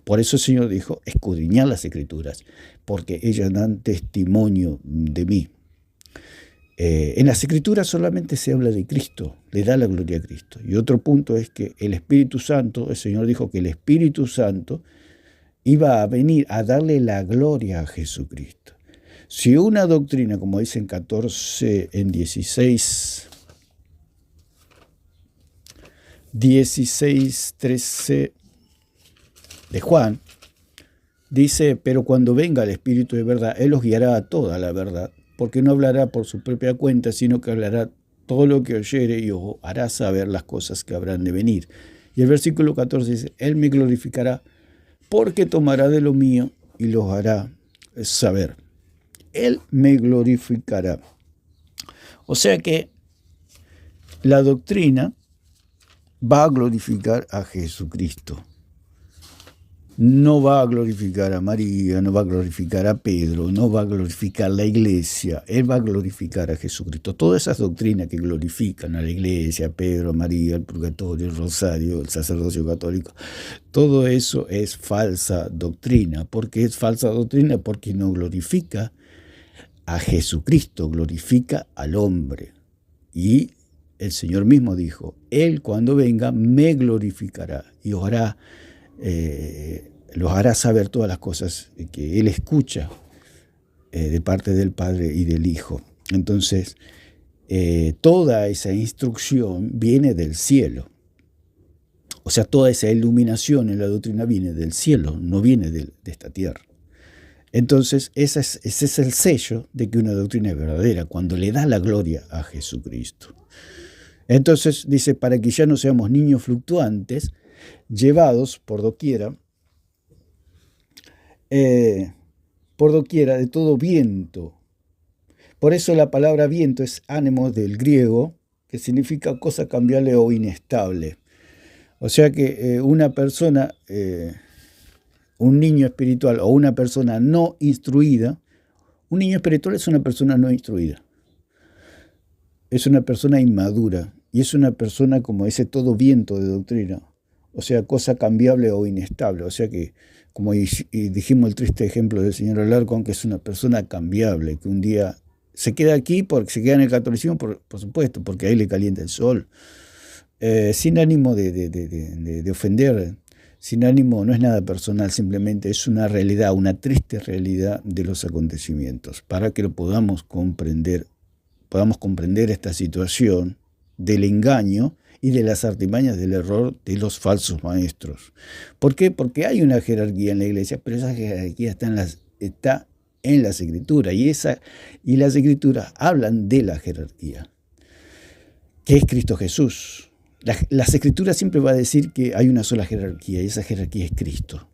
Por eso el Señor dijo, escudriñad las Escrituras, porque ellas dan testimonio de mí. En las Escrituras solamente se habla de Cristo, le da la gloria a Cristo. Y otro punto es que el Espíritu Santo, el Señor dijo que el Espíritu Santo iba a venir a darle la gloria a Jesucristo. Si una doctrina, como dicen 16:13 de Juan, dice, pero cuando venga el Espíritu de verdad, Él los guiará a toda la verdad, porque no hablará por su propia cuenta, sino que hablará todo lo que oyere y os hará saber las cosas que habrán de venir. Y el versículo 14 dice, Él me glorificará, porque tomará de lo mío y los hará saber. Él me glorificará. O sea que la doctrina va a glorificar a Jesucristo. No va a glorificar a María, no va a glorificar a Pedro, no va a glorificar la iglesia. Él va a glorificar a Jesucristo. Todas esas doctrinas que glorifican a la iglesia, a Pedro, a María, el purgatorio, el rosario, el sacerdocio católico, todo eso es falsa doctrina. ¿Por qué es falsa doctrina? Porque no glorifica a Jesucristo, glorifica al hombre. Y el Señor mismo dijo, Él cuando venga me glorificará y os hará los hará saber todas las cosas que Él escucha de parte del Padre y del Hijo. Entonces, toda esa instrucción viene del cielo. O sea, toda esa iluminación en la doctrina viene del cielo, no viene de esta tierra. Entonces, ese es el sello de que una doctrina es verdadera, cuando le da la gloria a Jesucristo. Entonces, dice, para que ya no seamos niños fluctuantes, llevados por doquiera de todo viento. Por eso la palabra viento es ánimo del griego, que significa cosa cambiable o inestable. O sea que una persona, un niño espiritual o una persona no instruida, un niño espiritual es una persona no instruida. Es una persona inmadura y es una persona como ese todo viento de doctrina. O sea, cosa cambiable o inestable. O sea que, como dijimos el triste ejemplo del señor Alarcón, que es una persona cambiable, que un día se queda aquí, porque se queda en el catolicismo, por supuesto, porque ahí le calienta el sol. Sin ánimo de ofender, sin ánimo, no es nada personal, simplemente es una realidad, una triste realidad de los acontecimientos, para que lo podamos comprender esta situación del engaño y de las artimañas del error de los falsos maestros. ¿Por qué? Porque hay una jerarquía en la iglesia, pero esa jerarquía está en las escrituras, y las escrituras hablan de la jerarquía, que es Cristo Jesús. Las escrituras siempre va a decir que hay una sola jerarquía, y esa jerarquía es Cristo.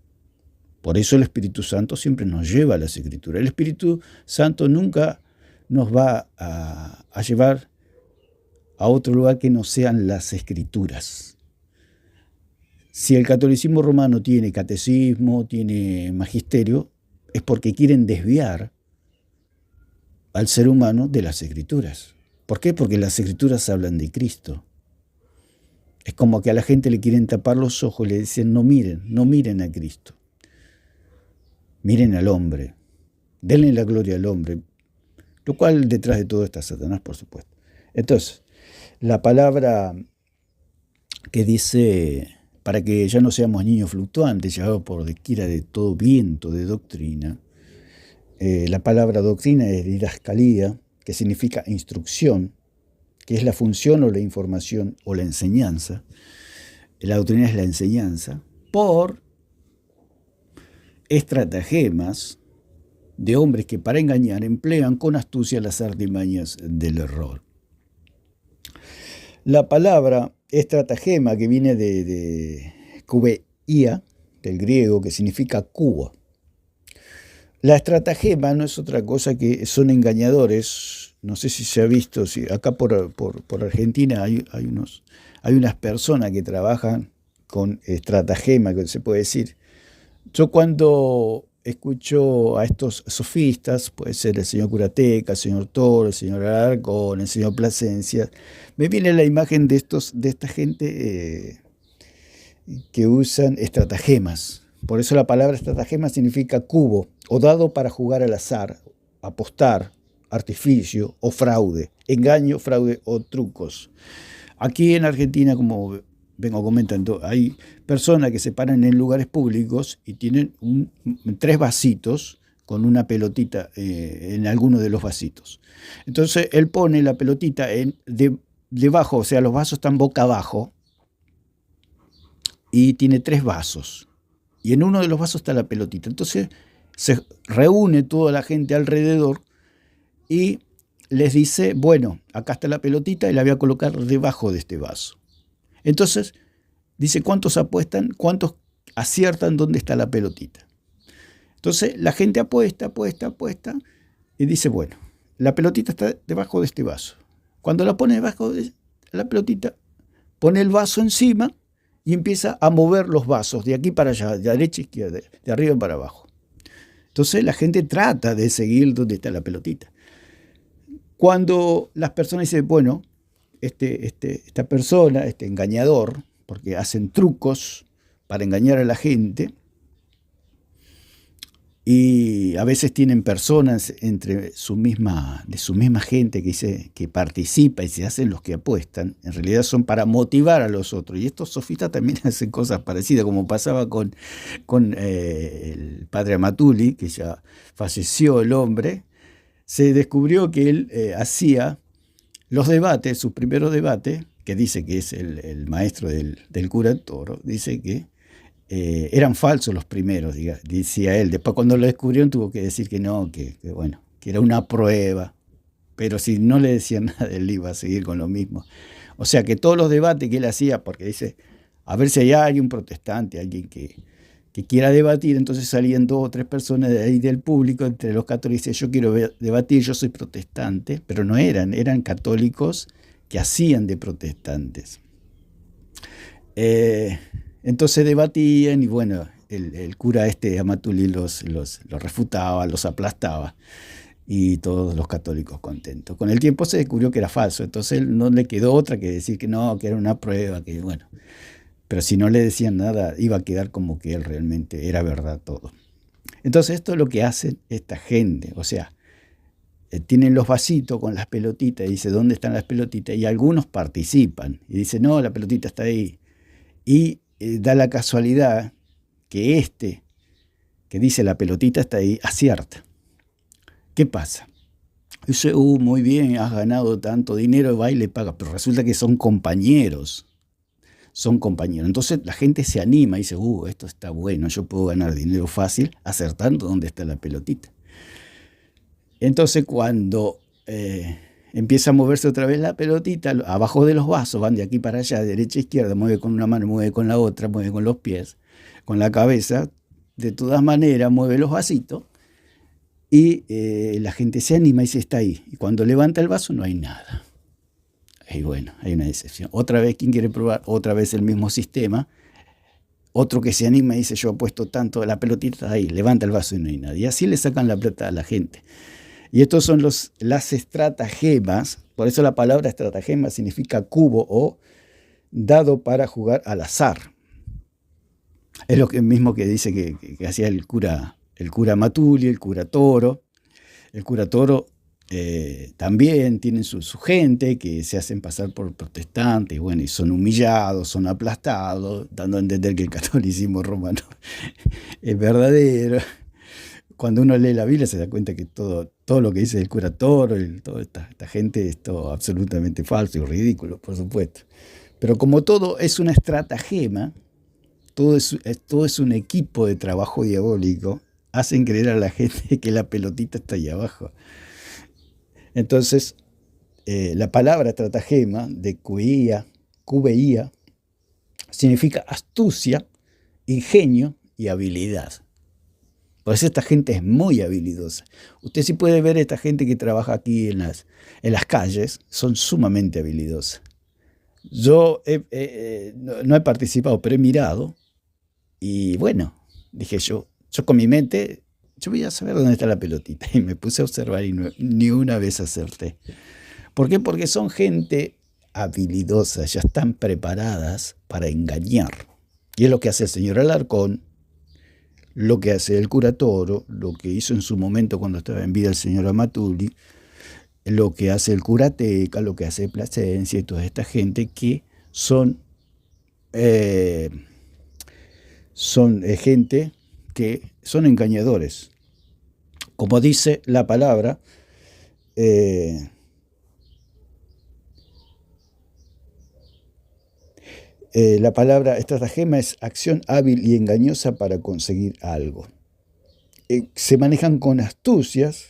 Por eso el Espíritu Santo siempre nos lleva a las escrituras. El Espíritu Santo nunca nos va a llevar a otro lugar que no sean las escrituras. Si el catolicismo romano tiene catecismo, tiene magisterio, es porque quieren desviar al ser humano de las escrituras. ¿Por qué? Porque las escrituras hablan de Cristo. Es como que a la gente le quieren tapar los ojos y le dicen, no miren a Cristo. Miren al hombre, denle la gloria al hombre, lo cual detrás de todo está Satanás, por supuesto. Entonces, la palabra que dice, para que ya no seamos niños fluctuantes, llevados por doquiera de todo viento de doctrina, la palabra doctrina es didascalía, que significa instrucción, que es la función o la información o la enseñanza. La doctrina es la enseñanza, por estratagemas de hombres que para engañar emplean con astucia las artimañas del error. La palabra estratagema, que viene de kubeia, del griego, que significa cuba. La estratagema no es otra cosa que son engañadores. No sé si se ha visto, si acá por Argentina hay unas personas que trabajan con estratagema, que se puede decir. Yo cuando escucho a estos sofistas, puede ser el señor Curateca, el señor Toro, el señor Alarcón, el señor Plasencia, me viene la imagen de esta gente que usan estratagemas. Por eso la palabra estratagema significa cubo, o dado para jugar al azar, apostar, artificio o fraude, engaño, fraude o trucos. Aquí en Argentina, como vengo comentando, hay personas que se paran en lugares públicos y tienen 3 vasitos con una pelotita en alguno de los vasitos. Entonces él pone la pelotita debajo, o sea, los vasos están boca abajo y tiene 3 vasos. Y en uno de los vasos está la pelotita. Entonces se reúne toda la gente alrededor y les dice, bueno, acá está la pelotita y la voy a colocar debajo de este vaso. Entonces, dice, ¿cuántos apuestan? ¿Cuántos aciertan dónde está la pelotita? Entonces, la gente apuesta, y dice, bueno, la pelotita está debajo de este vaso. Cuando la pone debajo de la pelotita, pone el vaso encima y empieza a mover los vasos de aquí para allá, de derecha a izquierda, de arriba para abajo. Entonces, la gente trata de seguir dónde está la pelotita. Cuando las personas dicen, bueno, esta persona, este engañador, porque hacen trucos para engañar a la gente, y a veces tienen personas de su misma gente que participa y se hacen los que apuestan, en realidad son para motivar a los otros. Y estos sofistas también hacen cosas parecidas, como pasaba con el padre Amatuli, que ya falleció el hombre. Se descubrió que él hacía los debates, sus primeros debates, que dice que es el maestro del cura Toro, dice que eran falsos los primeros, decía él. Después cuando lo descubrieron tuvo que decir que no, que bueno, que era una prueba. Pero si no le decían nada, él iba a seguir con lo mismo. O sea que todos los debates que él hacía, porque dice, a ver si hay alguien protestante, alguien que quiera debatir, entonces salían 2 o 3 personas de ahí del público, entre los católicos, y dicen, yo quiero debatir, yo soy protestante, pero no eran católicos que hacían de protestantes. Entonces debatían y bueno, el cura Amatuli los refutaba, los aplastaba. Y todos los católicos contentos. Con el tiempo se descubrió que era falso, entonces no le quedó otra que decir que no, que era una prueba, que bueno. Pero si no le decían nada, iba a quedar como que él realmente era verdad todo. Entonces esto es lo que hace esta gente, o sea, tienen los vasitos con las pelotitas y dice, ¿dónde están las pelotitas? Y algunos participan y dicen, no, la pelotita está ahí. Y da la casualidad que que dice la pelotita está ahí, acierta. ¿Qué pasa? Dice, muy bien, has ganado tanto dinero, va y le paga, pero resulta que son compañeros. Entonces la gente se anima y dice, esto está bueno, yo puedo ganar dinero fácil acertando dónde está la pelotita. Entonces cuando empieza a moverse otra vez la pelotita, abajo de los vasos, van de aquí para allá, de derecha a izquierda, mueve con una mano, mueve con la otra, mueve con los pies, con la cabeza, de todas maneras mueve los vasitos. Y la gente se anima y dice, está ahí. Y cuando levanta el vaso no hay nada. Y bueno, hay una decepción. Otra vez, ¿quién quiere probar? Otra vez el mismo sistema. Otro que se anima y dice, yo apuesto tanto, la pelotita está ahí. Levanta el vaso y no hay nada. Y así le sacan la plata a la gente. Y estos son las estratagemas. Por eso la palabra estratagema significa cubo o dado para jugar al azar. Es lo mismo que dice que hacía el cura Matuli, el cura Toro. El cura Toro también tienen su gente que se hacen pasar por protestantes, y bueno, y son humillados, son aplastados, dando a entender que el catolicismo romano es verdadero. Cuando uno lee la Biblia se da cuenta que todo lo que dice el cura Toro, toda esta gente es todo absolutamente falso y ridículo, por supuesto. Pero como todo es una estratagema, todo es un equipo de trabajo diabólico, hacen creer a la gente que la pelotita está ahí abajo. Entonces, la palabra estratagema de QBIA, significa astucia, ingenio y habilidad. Por eso esta gente es muy habilidosa. Usted sí puede ver esta gente que trabaja aquí en las calles, son sumamente habilidosas. Yo no he participado, pero he mirado y bueno, dije yo con mi mente, yo voy a saber dónde está la pelotita. Y me puse a observar y ni una vez acerté. ¿Por qué? Porque son gente habilidosa, ya están preparadas para engañar. Y es lo que hace el señor Alarcón, lo que hace el cura Toro, lo que hizo en su momento cuando estaba en vida el señor Amatuli, lo que hace el cura Teca, lo que hace Plasencia y toda esta gente que son gente que son engañadores. Como dice la palabra, la palabra estratagema es acción hábil y engañosa para conseguir algo. Se manejan con astucias.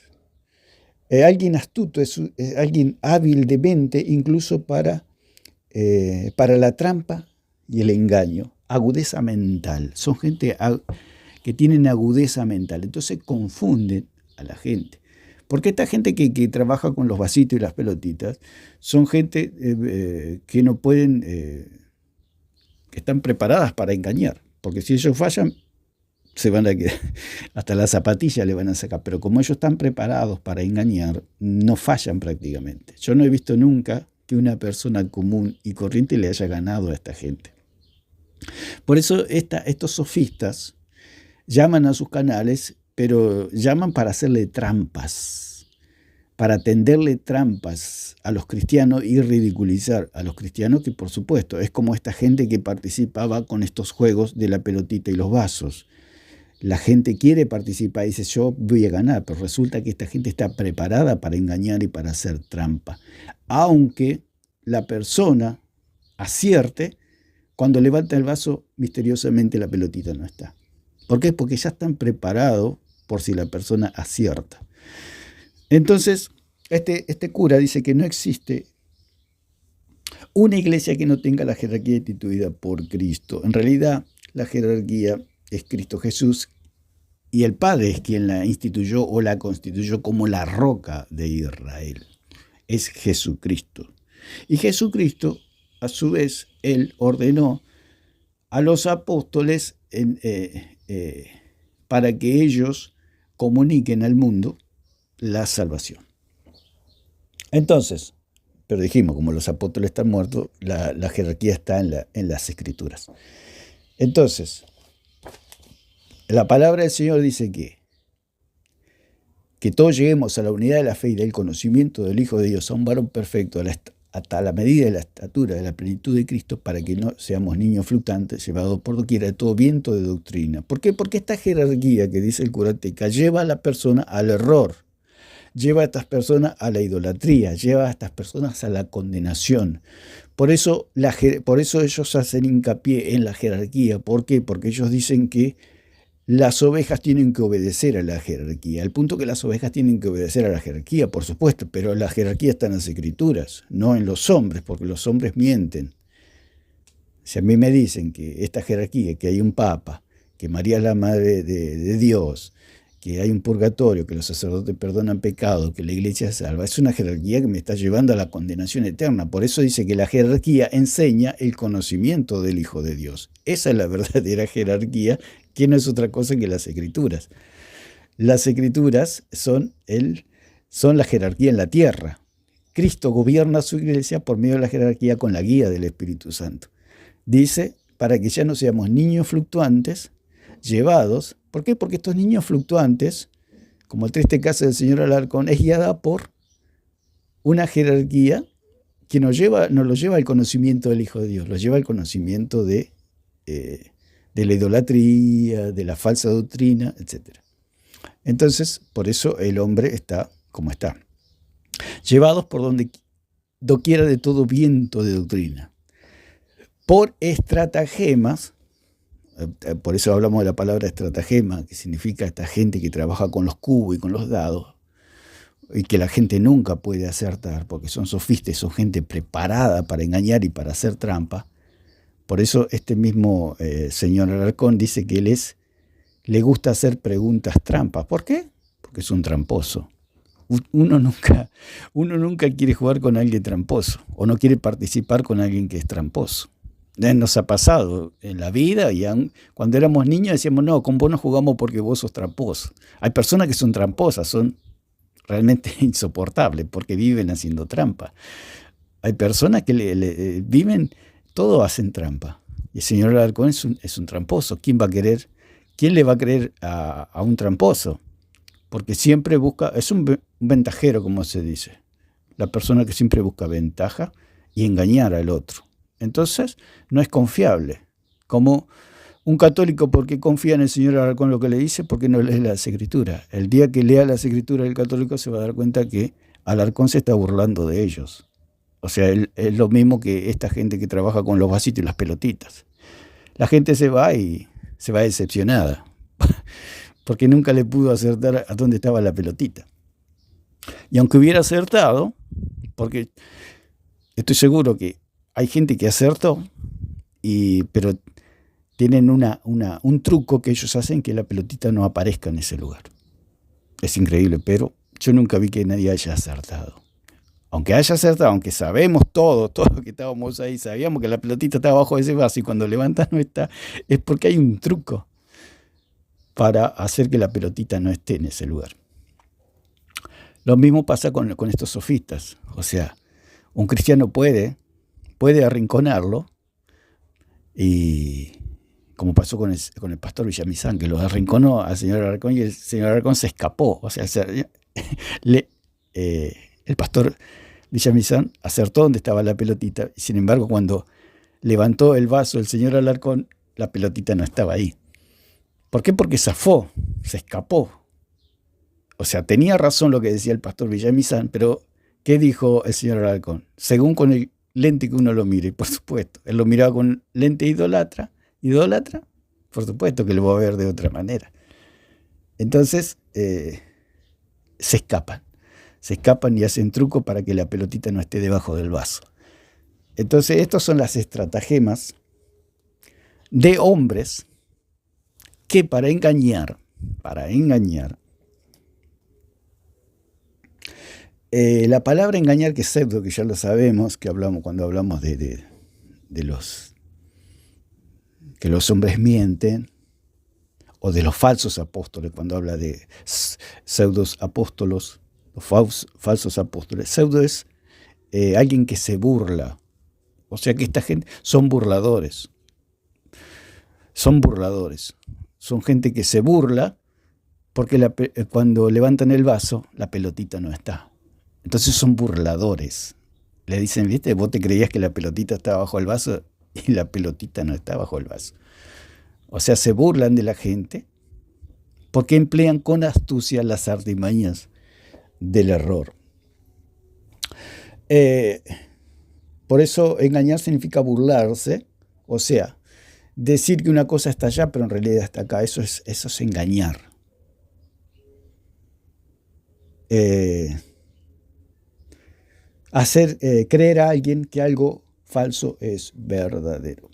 Alguien astuto es alguien hábil de mente, incluso para la trampa y el engaño. Agudeza mental. Son gente que tienen agudeza mental. Entonces confunden a la gente. Porque esta gente que trabaja con los vasitos y las pelotitas son gente que no pueden, que están preparadas para engañar. Porque si ellos fallan, se van a quedar, hasta las zapatillas le van a sacar. Pero como ellos están preparados para engañar, no fallan prácticamente. Yo no he visto nunca que una persona común y corriente le haya ganado a esta gente. Por eso estos sofistas llaman a sus canales, pero llaman para hacerle trampas, para tenderle trampas a los cristianos y ridiculizar a los cristianos, que por supuesto es como esta gente que participaba con estos juegos de la pelotita y los vasos. La gente quiere participar y dice, yo voy a ganar, pero resulta que esta gente está preparada para engañar y para hacer trampa. Aunque la persona acierte, cuando levanta el vaso, misteriosamente la pelotita no está. ¿Por qué? Porque ya están preparados por si la persona acierta. Entonces, este cura dice que no existe una iglesia que no tenga la jerarquía instituida por Cristo. En realidad, la jerarquía es Cristo Jesús, y el Padre es quien la instituyó o la constituyó como la roca de Israel. Es Jesucristo. Y Jesucristo, a su vez, Él ordenó a los apóstoles para que ellos comuniquen al mundo la salvación. Entonces, pero dijimos, como los apóstoles están muertos, la jerarquía está en las Escrituras. Entonces, la palabra del Señor dice que todos lleguemos a la unidad de la fe y del conocimiento del Hijo de Dios, a un varón perfecto, hasta la medida de la estatura de la plenitud de Cristo, para que no seamos niños fluctuantes, llevados por doquiera de todo viento de doctrina. ¿Por qué? Porque esta jerarquía que dice el curateca lleva a la persona al error, lleva a estas personas a la idolatría, lleva a estas personas a la condenación. Por eso ellos hacen hincapié en la jerarquía. ¿Por qué? Porque ellos dicen que las ovejas tienen que obedecer a la jerarquía. Al punto que las ovejas tienen que obedecer a la jerarquía, por supuesto, pero la jerarquía está en las Escrituras, no en los hombres, porque los hombres mienten. Si a mí me dicen que esta jerarquía, que hay un papa, que María es la madre de Dios, que hay un purgatorio, que los sacerdotes perdonan pecados, que la iglesia salva, es una jerarquía que me está llevando a la condenación eterna. Por eso dice que la jerarquía enseña el conocimiento del Hijo de Dios. Esa es la verdadera jerarquía, que no es otra cosa que las Escrituras. Las Escrituras son la jerarquía en la tierra. Cristo gobierna su iglesia por medio de la jerarquía con la guía del Espíritu Santo. Dice, para que ya no seamos niños fluctuantes, llevados. ¿Por qué? Porque estos niños fluctuantes, como el triste caso del señor Alarcón, es guiada por una jerarquía que no lo lleva al conocimiento del Hijo de Dios, lo lleva al conocimiento de la idolatría, de la falsa doctrina, etc. Entonces, por eso el hombre está como está. Llevados por doquiera de todo viento de doctrina, por estratagemas. Por eso hablamos de la palabra estratagema, que significa esta gente que trabaja con los cubos y con los dados, y que la gente nunca puede acertar, porque son sofistas, son gente preparada para engañar y para hacer trampa. Por eso este mismo señor Alarcón dice que le gusta hacer preguntas trampas. ¿Por qué? Porque es un tramposo. Uno nunca quiere jugar con alguien tramposo, o no quiere participar con alguien que es tramposo. Nos ha pasado en la vida, y cuando éramos niños decíamos, no, con vos no jugamos porque vos sos tramposo. Hay personas que son tramposas, son realmente insoportables porque viven haciendo trampa. Hay personas que viven, todo hacen trampa. Y el señor Alarcón es un tramposo. ¿Quién le va a creer a un tramposo? Porque siempre busca, es un ventajero, como se dice. La persona que siempre busca ventaja y engañar al otro. Entonces, no es confiable. Como un católico, ¿por qué confía en el señor Alarcón lo que le dice? Porque no lee las Escrituras. El día que lea las Escrituras del católico se va a dar cuenta que Alarcón se está burlando de ellos. O sea, es lo mismo que esta gente que trabaja con los vasitos y las pelotitas. La gente se va decepcionada, porque nunca le pudo acertar a dónde estaba la pelotita. Y aunque hubiera acertado, porque estoy seguro que hay gente que acertó, pero tienen un truco que ellos hacen, que la pelotita no aparezca en ese lugar. Es increíble, pero yo nunca vi que nadie haya acertado. Aunque haya acertado, aunque sabemos todos que estábamos ahí, sabíamos que la pelotita está abajo de ese vaso y cuando levanta no está, es porque hay un truco para hacer que la pelotita no esté en ese lugar. Lo mismo pasa con estos sofistas. O sea, un cristiano puede arrinconarlo, y como pasó con el pastor Villamizán, que lo arrinconó al señor Alarcón y el señor Alarcón se escapó. O sea, el pastor Villamizán acertó donde estaba la pelotita, y sin embargo cuando levantó el vaso el señor Alarcón, la pelotita no estaba ahí. ¿Por qué? Porque zafó, se escapó. O sea, tenía razón lo que decía el pastor Villamizán, pero ¿qué dijo el señor Alarcón? Según con lente que uno lo mire, por supuesto. Él lo miraba con lente idólatra, por supuesto que lo va a ver de otra manera. Entonces, se escapan y hacen truco para que la pelotita no esté debajo del vaso. Entonces, estas son las estratagemas de hombres que para engañar, la palabra engañar, que es pseudo, que ya lo sabemos, que hablamos cuando hablamos de los que los hombres mienten, o de los falsos apóstoles, cuando habla de pseudos apóstolos, los falsos apóstoles. Pseudo es alguien que se burla. O sea que esta gente son burladores. Son gente que se burla porque cuando levantan el vaso, la pelotita no está. Entonces son burladores. Le dicen, ¿viste? Vos te creías que la pelotita estaba bajo el vaso y la pelotita no está bajo el vaso. O sea, se burlan de la gente porque emplean con astucia las artimañas del error. Por eso engañar significa burlarse, o sea, decir que una cosa está allá, pero en realidad está acá. Eso es engañar. Hacer creer a alguien que algo falso es verdadero.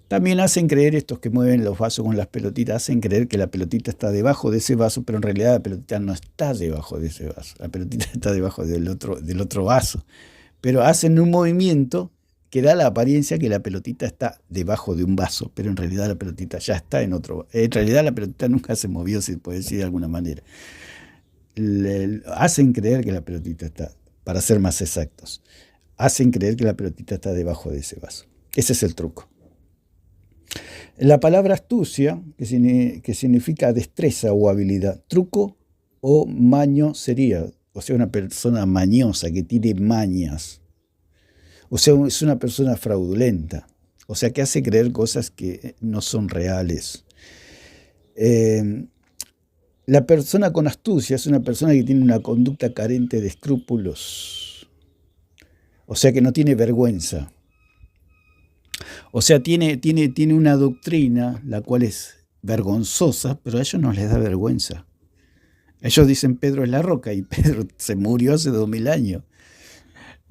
También hacen creer, estos que mueven los vasos con las pelotitas, hacen creer que la pelotita está debajo de ese vaso, pero en realidad la pelotita no está debajo de ese vaso. La pelotita está debajo del otro vaso. Pero hacen un movimiento que da la apariencia que la pelotita está debajo de un vaso, pero en realidad la pelotita ya está en otro vaso. En realidad la pelotita nunca se movió, se puede decir de alguna manera. Hacen creer que la pelotita está, para ser más exactos, hacen creer que la pelotita está debajo de ese vaso. Ese es el truco. La palabra astucia, que significa destreza o habilidad, truco o maño sería, o sea, una persona mañosa que tiene mañas, o sea, es una persona fraudulenta, o sea, que hace creer cosas que no son reales. La persona con astucia es una persona que tiene una conducta carente de escrúpulos, o sea, que no tiene vergüenza. O sea, tiene una doctrina la cual es vergonzosa, pero a ellos no les da vergüenza. Ellos dicen Pedro es la roca y Pedro se murió hace 2000 años.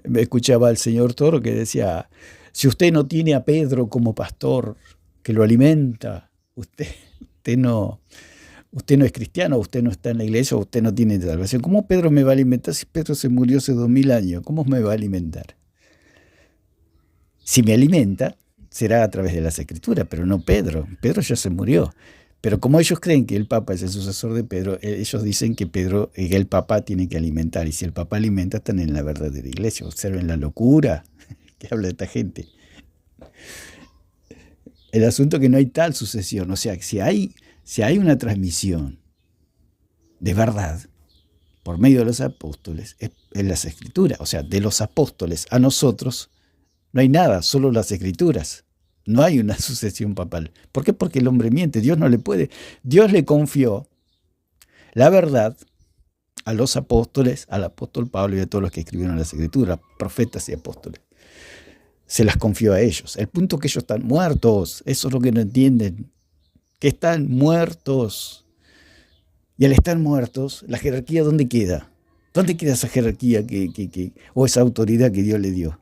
Me escuchaba al señor Toro que decía, si usted no tiene a Pedro como pastor que lo alimenta, usted no es cristiano, usted no está en la iglesia, usted no tiene salvación. ¿Cómo Pedro me va a alimentar si Pedro se murió hace 2000 años? ¿Cómo me va a alimentar? Si me alimenta, será a través de las Escrituras, pero no Pedro. Pedro ya se murió. Pero como ellos creen que el Papa es el sucesor de Pedro, ellos dicen que el Papa tiene que alimentar. Y si el Papa alimenta, están en la verdadera iglesia. Observen la locura que habla esta gente. El asunto es que no hay tal sucesión. O sea, si hay una transmisión de verdad por medio de los apóstoles, es en las Escrituras. O sea, de los apóstoles a nosotros, no hay nada, solo las Escrituras. No hay una sucesión papal. ¿Por qué? Porque el hombre miente. Dios no le puede. Dios le confió la verdad a los apóstoles, al apóstol Pablo y a todos los que escribieron las Escrituras, profetas y apóstoles. Se las confió a ellos. El punto es que ellos están muertos. Eso es lo que no entienden. Que están muertos. Y al estar muertos, ¿la jerarquía dónde queda? ¿Dónde queda esa jerarquía o esa autoridad que Dios le dio?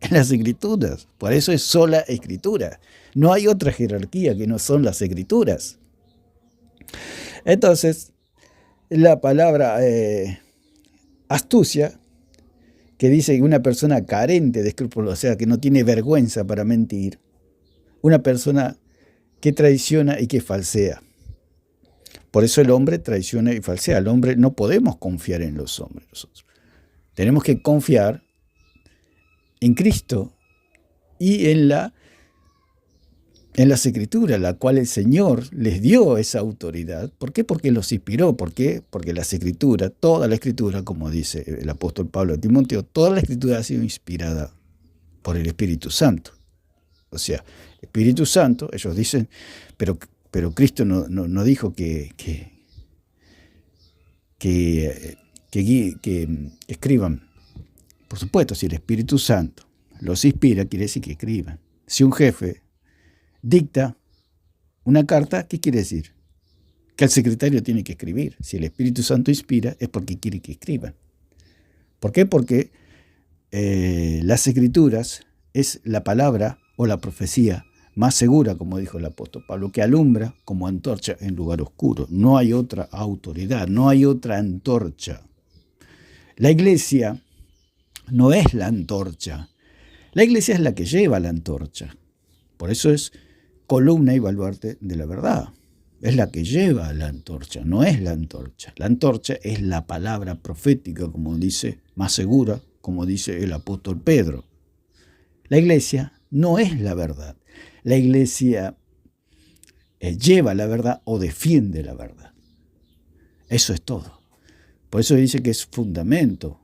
En las Escrituras. Por eso es sola Escritura. No hay otra jerarquía que no son las Escrituras. Entonces, la palabra astucia, que dice que una persona carente de escrúpulos, o sea, que no tiene vergüenza para mentir, una persona que traiciona y que falsea. Por eso el hombre traiciona y falsea. El hombre, no podemos confiar en los hombres nosotros. Tenemos que confiar en Cristo y en las Escrituras, la cual el Señor les dio esa autoridad. ¿Por qué? Porque los inspiró. ¿Por qué? Porque las Escrituras, toda la Escritura, como dice el apóstol Pablo a Timoteo, toda la Escritura ha sido inspirada por el Espíritu Santo. O sea, Espíritu Santo, ellos dicen, pero Cristo no dijo que escriban. Por supuesto, si el Espíritu Santo los inspira, quiere decir que escriban. Si un jefe dicta una carta, ¿qué quiere decir? Que el secretario tiene que escribir. Si el Espíritu Santo inspira, es porque quiere que escriban. ¿Por qué? Porque las escrituras es la palabra o la profecía más segura, como dijo el apóstol Pablo, que alumbra como antorcha en lugar oscuro. No hay otra autoridad, no hay otra antorcha. La iglesia no es la antorcha. La iglesia es la que lleva la antorcha. Por eso es columna y baluarte de la verdad. Es la que lleva la antorcha, no es la antorcha. La antorcha es la palabra profética, como dice, más segura, como dice el apóstol Pedro. La iglesia no es la verdad. La iglesia lleva la verdad o defiende la verdad. Eso es todo. Por eso dice que es fundamento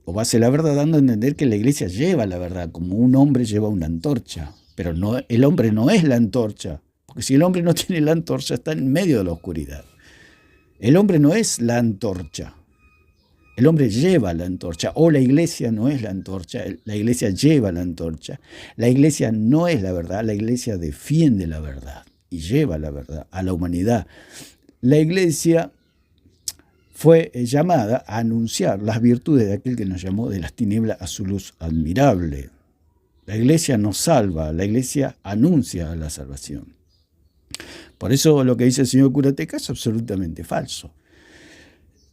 o base de la verdad, dando a entender que la iglesia lleva la verdad, como un hombre lleva una antorcha. Pero no, el hombre no es la antorcha, porque si el hombre no tiene la antorcha, está en medio de la oscuridad. El hombre no es la antorcha. El hombre lleva la antorcha, o la iglesia no es la antorcha, la iglesia lleva la antorcha. La iglesia no es la verdad, la iglesia defiende la verdad y lleva la verdad a la humanidad. La iglesia fue llamada a anunciar las virtudes de aquel que nos llamó de las tinieblas a su luz admirable. La iglesia nos salva, la iglesia anuncia la salvación. Por eso lo que dice el señor Curateca es absolutamente falso.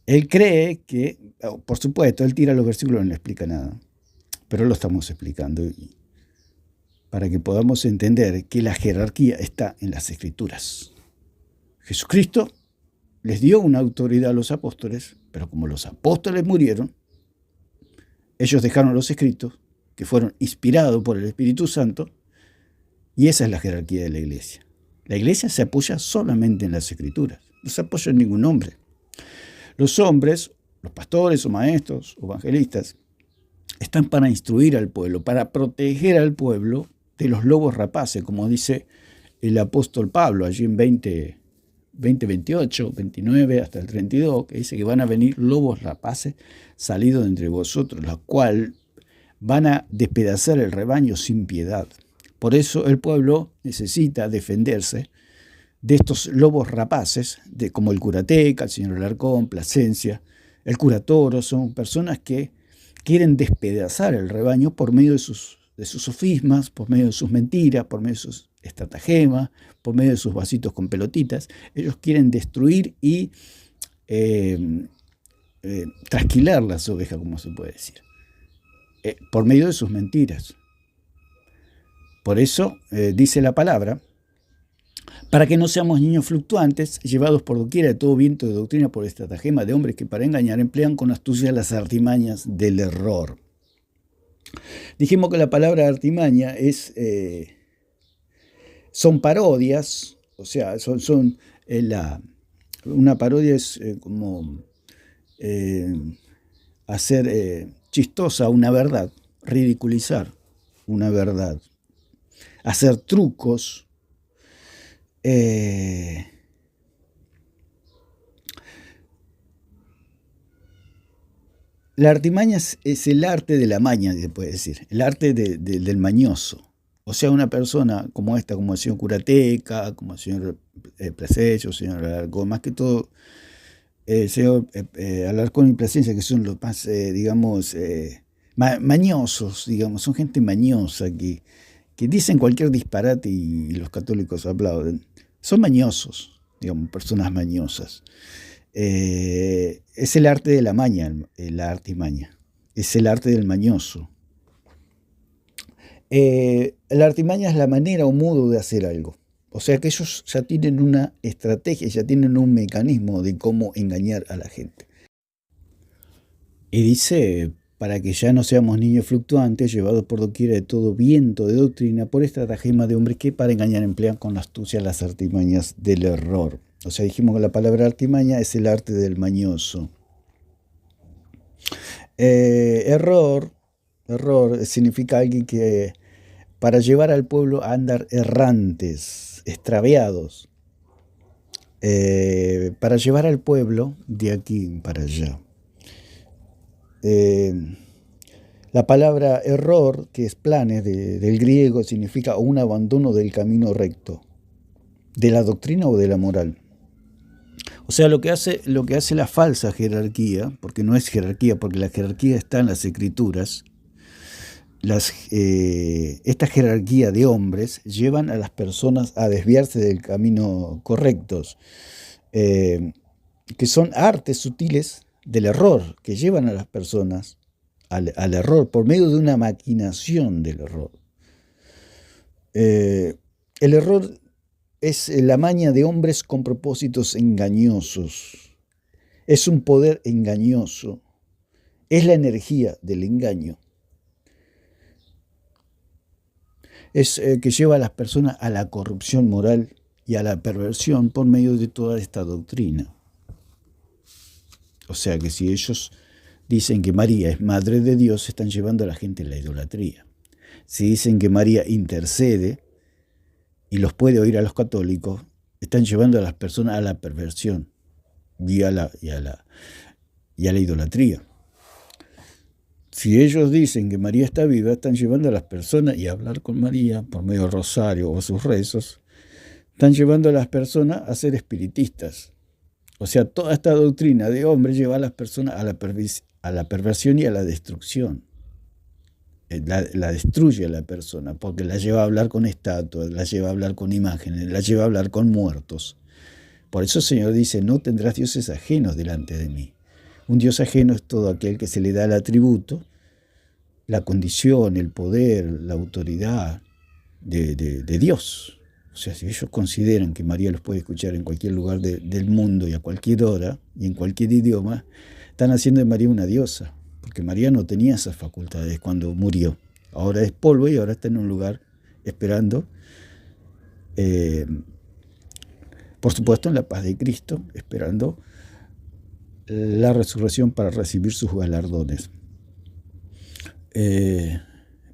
Él cree que, por supuesto, él tira los versículos y no explica nada, pero lo estamos explicando para que podamos entender que la jerarquía está en las Escrituras. Jesucristo les dio una autoridad a los apóstoles, pero como los apóstoles murieron, ellos dejaron los escritos que fueron inspirados por el Espíritu Santo, y esa es la jerarquía de la iglesia. La iglesia se apoya solamente en las Escrituras, no se apoya en ningún hombre. Los hombres, los pastores o maestros o evangelistas, están para instruir al pueblo, para proteger al pueblo de los lobos rapaces, como dice el apóstol Pablo allí en 28, 29 hasta el 32, que dice que van a venir lobos rapaces salidos de entre vosotros, los cuales van a despedazar el rebaño sin piedad. Por eso el pueblo necesita defenderse de estos lobos rapaces, como el Curateca, el señor Alarcón, Plasencia, el Cura Toro, son personas que quieren despedazar el rebaño por medio de sus sofismas, por medio de sus mentiras, por medio de sus estratagemas, por medio de sus vasitos con pelotitas. Ellos quieren destruir y trasquilar las ovejas, como se puede decir, por medio de sus mentiras. Por eso dice la palabra, para que no seamos niños fluctuantes, llevados por doquiera de todo viento de doctrina por estratagema de hombres que para engañar emplean con astucia las artimañas del error. Dijimos que la palabra artimaña son parodias, o sea, una parodia es como hacer chistosa una verdad, ridiculizar una verdad, hacer trucos. La artimaña es el arte de la maña, se puede decir, el arte del mañoso. O sea, una persona como esta, como el señor Curateca, como el señor Plasencia, el señor Alarcón, más que todo el señor Alarcón y Plasencia, que son los más, mañosos, digamos, son gente mañosa que dicen cualquier disparate y los católicos aplauden. Son mañosos, digamos, personas mañosas. Es el arte de la maña, la artimaña. Es el arte del mañoso. La artimaña es la manera o modo de hacer algo. O sea que ellos ya tienen una estrategia, ya tienen un mecanismo de cómo engañar a la gente. Y dice, para que ya no seamos niños fluctuantes, llevados por doquiera de todo viento de doctrina, por estratagema de hombres que para engañar emplean con astucia las artimañas del error. O sea, dijimos que la palabra artimaña es el arte del mañoso. Error significa alguien que para llevar al pueblo a andar errantes, extraviados, para llevar al pueblo de aquí para allá. La palabra error, que es planes del griego, significa un abandono del camino recto, de la doctrina o de la moral. O sea, lo que hace la falsa jerarquía, porque no es jerarquía, porque la jerarquía está en las escrituras, esta jerarquía de hombres llevan a las personas a desviarse del camino correctos, que son artes sutiles del error, que llevan a las personas al error por medio de una maquinación del error. El error es la maña de hombres con propósitos engañosos. Es un poder engañoso. Es la energía del engaño. Es que lleva a las personas a la corrupción moral y a la perversión por medio de toda esta doctrina. O sea que si ellos dicen que María es Madre de Dios, están llevando a la gente a la idolatría. Si dicen que María intercede y los puede oír a los católicos, están llevando a las personas a la perversión y a la idolatría. Si ellos dicen que María está viva, están llevando a las personas, y a hablar con María por medio del rosario o sus rezos, están llevando a las personas a ser espiritistas. O sea, toda esta doctrina de hombre lleva a las personas a la perversión y a la destrucción. La destruye a la persona, porque la lleva a hablar con estatuas, la lleva a hablar con imágenes, la lleva a hablar con muertos. Por eso el Señor dice, no tendrás dioses ajenos delante de mí. Un dios ajeno es todo aquel que se le da el atributo, la condición, el poder, la autoridad de Dios. O sea, si ellos consideran que María los puede escuchar en cualquier lugar del mundo y a cualquier hora y en cualquier idioma, están haciendo de María una diosa, porque María no tenía esas facultades cuando murió. Ahora es polvo y ahora está en un lugar esperando, por supuesto en la paz de Cristo, esperando la resurrección para recibir sus galardones.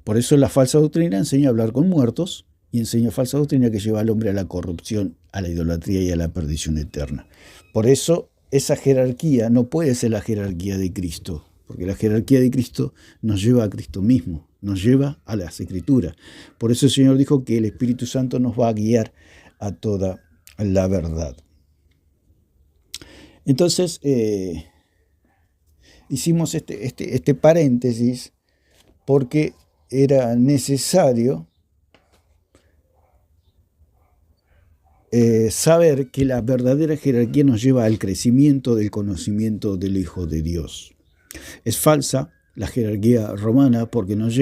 Por eso la falsa doctrina enseña a hablar con muertos y enseña falsa doctrina que lleva al hombre a la corrupción, a la idolatría y a la perdición eterna. Por eso esa jerarquía no puede ser la jerarquía de Cristo, porque la jerarquía de Cristo nos lleva a Cristo mismo, nos lleva a las Escrituras. Por eso el Señor dijo que el Espíritu Santo nos va a guiar a toda la verdad. Entonces, hicimos este paréntesis porque era necesario saber que la verdadera jerarquía nos lleva al crecimiento del conocimiento del Hijo de Dios. Es falsa la jerarquía romana porque nos